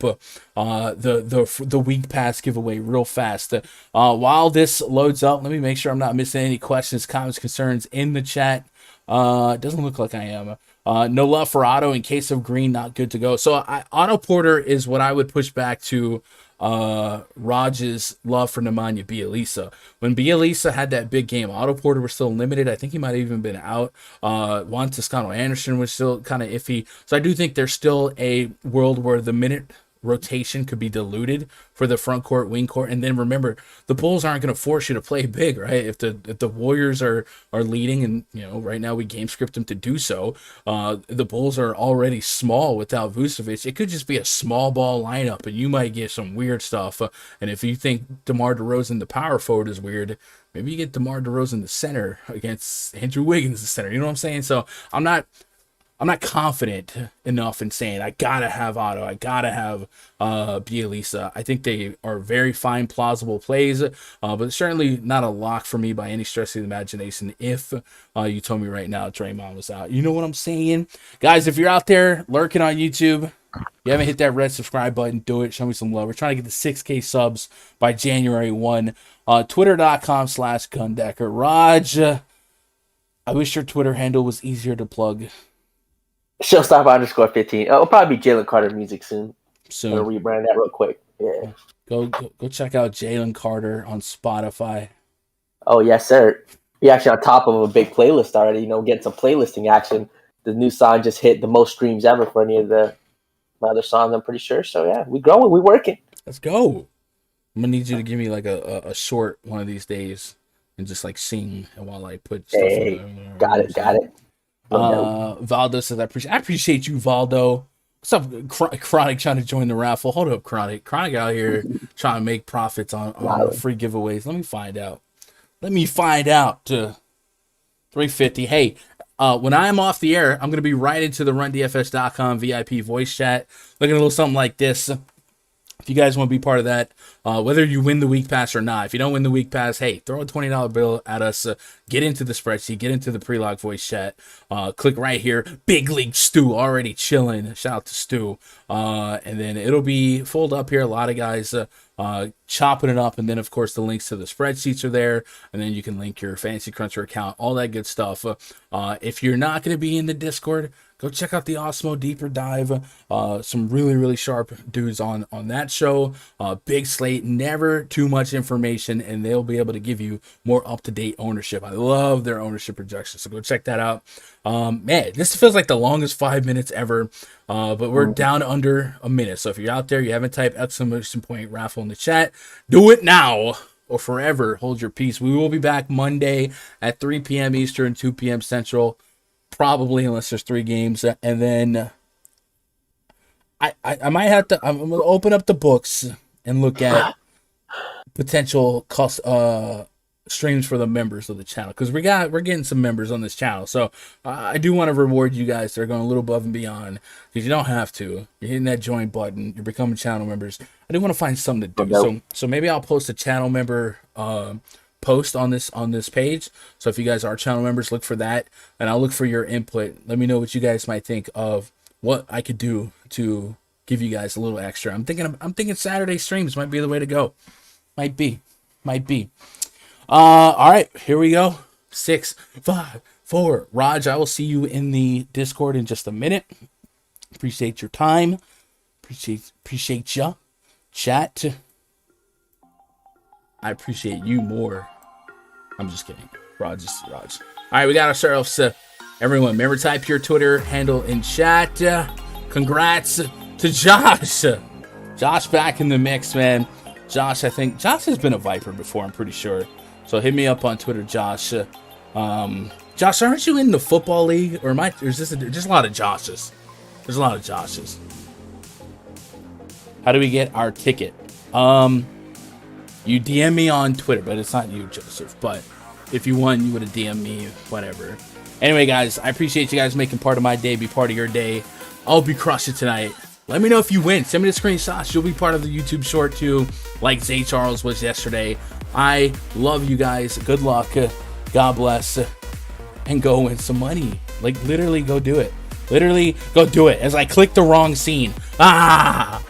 Speaker 1: the week pass giveaway real fast. While this loads up, let me make sure I'm not missing any questions, comments, concerns in the chat. It doesn't look like I am. No love for Otto in case of Green, not good to go. So Otto Porter is what I would push back to Raj's love for Nemanja Bjelica. When Bjelica had that big game, Otto Porter was still limited. I think he might have even been out. Juan Toscano Anderson was still kind of iffy. So I do think there's still a world where the minute rotation could be diluted for the front court, wing court. And then remember, the Bulls aren't going to force you to play big, right? If the Warriors are leading, and right now we game script them to do so, the Bulls are already small without Vucevic. It could just be a small ball lineup, and you might get some weird stuff. And if you think DeMar DeRozan, the power forward, is weird, maybe you get DeMar DeRozan the center against Andrew Wiggins the center. You know what I'm saying? So I'm not confident enough in saying I gotta have Otto, I gotta have Bjelica. I think they are very fine, plausible plays, but certainly not a lock for me by any stretch of the imagination. If you told me right now Draymond was out, you know what I'm saying, guys? If you're out there lurking on YouTube, you haven't hit that red subscribe button, do it. Show me some love. We're trying to get the 6K subs by January 1. Twitter.com/Gundecker. Raj, I wish your Twitter handle was easier to plug.
Speaker 2: Showstopper_15. It'll probably be Jalen Carter music soon. I'm gonna rebrand that real quick. Yeah.
Speaker 1: Go check out Jalen Carter on Spotify.
Speaker 2: Oh yes, sir. We're actually on top of a big playlist already. Getting some playlisting action. The new song just hit the most streams ever for any of my other songs. I'm pretty sure. So yeah, we growing, we working.
Speaker 1: Let's go. I'm gonna need you to give me like a short one of these days and just like sing while I put stuff in there.
Speaker 2: Got it.
Speaker 1: Valdo says I appreciate you, Valdo. What's up, Chronic trying to join the raffle? Hold up, Chronic out here trying to make profits on free giveaways. Let me find out. 350. Hey, when I'm off the air, I'm gonna be right into the RunDFS.com VIP voice chat, looking a little something like this. If you guys want to be part of that, whether you win the week pass or not, if you don't win the week pass, hey, throw a $20 bill at us. Get into the spreadsheet, get into the pre-log voice chat. Click right here. Big League Stu already chilling. Shout out to Stu. And then it'll be fold up here. A lot of guys chopping it up. And then, of course, the links to the spreadsheets are there. And then you can link your Fantasy Cruncher account, all that good stuff. If you're not going to be in the Discord, go check out the Osmo Deeper Dive. Some really, really sharp dudes on that show. Big slate, never too much information, and they'll be able to give you more up-to-date ownership. I love their ownership projections, so go check that out. Man, this feels like the longest 5 minutes ever, but we're down under a minute. So if you're out there, you haven't typed exclamation point raffle in the chat, do it now or forever hold your peace. We will be back Monday at 3 p.m. Eastern, 2 p.m. Central. Probably, unless there's 3 games, and then I might have to. I'm gonna open up the books and look at potential cost streams for the members of the channel, because we're getting some members on this channel. So I do want to reward you guys that are going a little above and beyond, because you don't have to. You're hitting that join button. You're becoming channel members. I do want to find something to do. So maybe I'll post a channel member post on this page. So if you guys are channel members, look for that, and I'll look for your input. Let me know what you guys might think of what I could do to give you guys a little extra. I'm thinking Saturday streams might be the way to go. Might be. All right, here we go. 6, 5, 4. Raj, I will see you in the Discord in just a minute. Appreciate your time. Appreciate ya. Chat. I appreciate you more. I'm just kidding. Raj is Raj. All right, we got ourselves. Everyone, remember, type your Twitter handle in chat. Congrats to Josh. Josh back in the mix, man. Josh, I think Josh has been a Viper before, I'm pretty sure. So hit me up on Twitter, Josh. Josh, aren't you in the football league, or is this just a lot of Joshes? There's a lot of Joshes. How do we get our ticket? You DM me on Twitter, but it's not you, Joseph. But if you won, you would have DM'd me, whatever. Anyway, guys, I appreciate you guys making part of my day, be part of your day. I hope you crush it tonight. Let me know if you win. Send me the screenshots. You'll be part of the YouTube short too, like Zay Charles was yesterday. I love you guys. Good luck. God bless. And go win some money. Like, literally go do it. Literally go do it. As I click the wrong scene. Ah!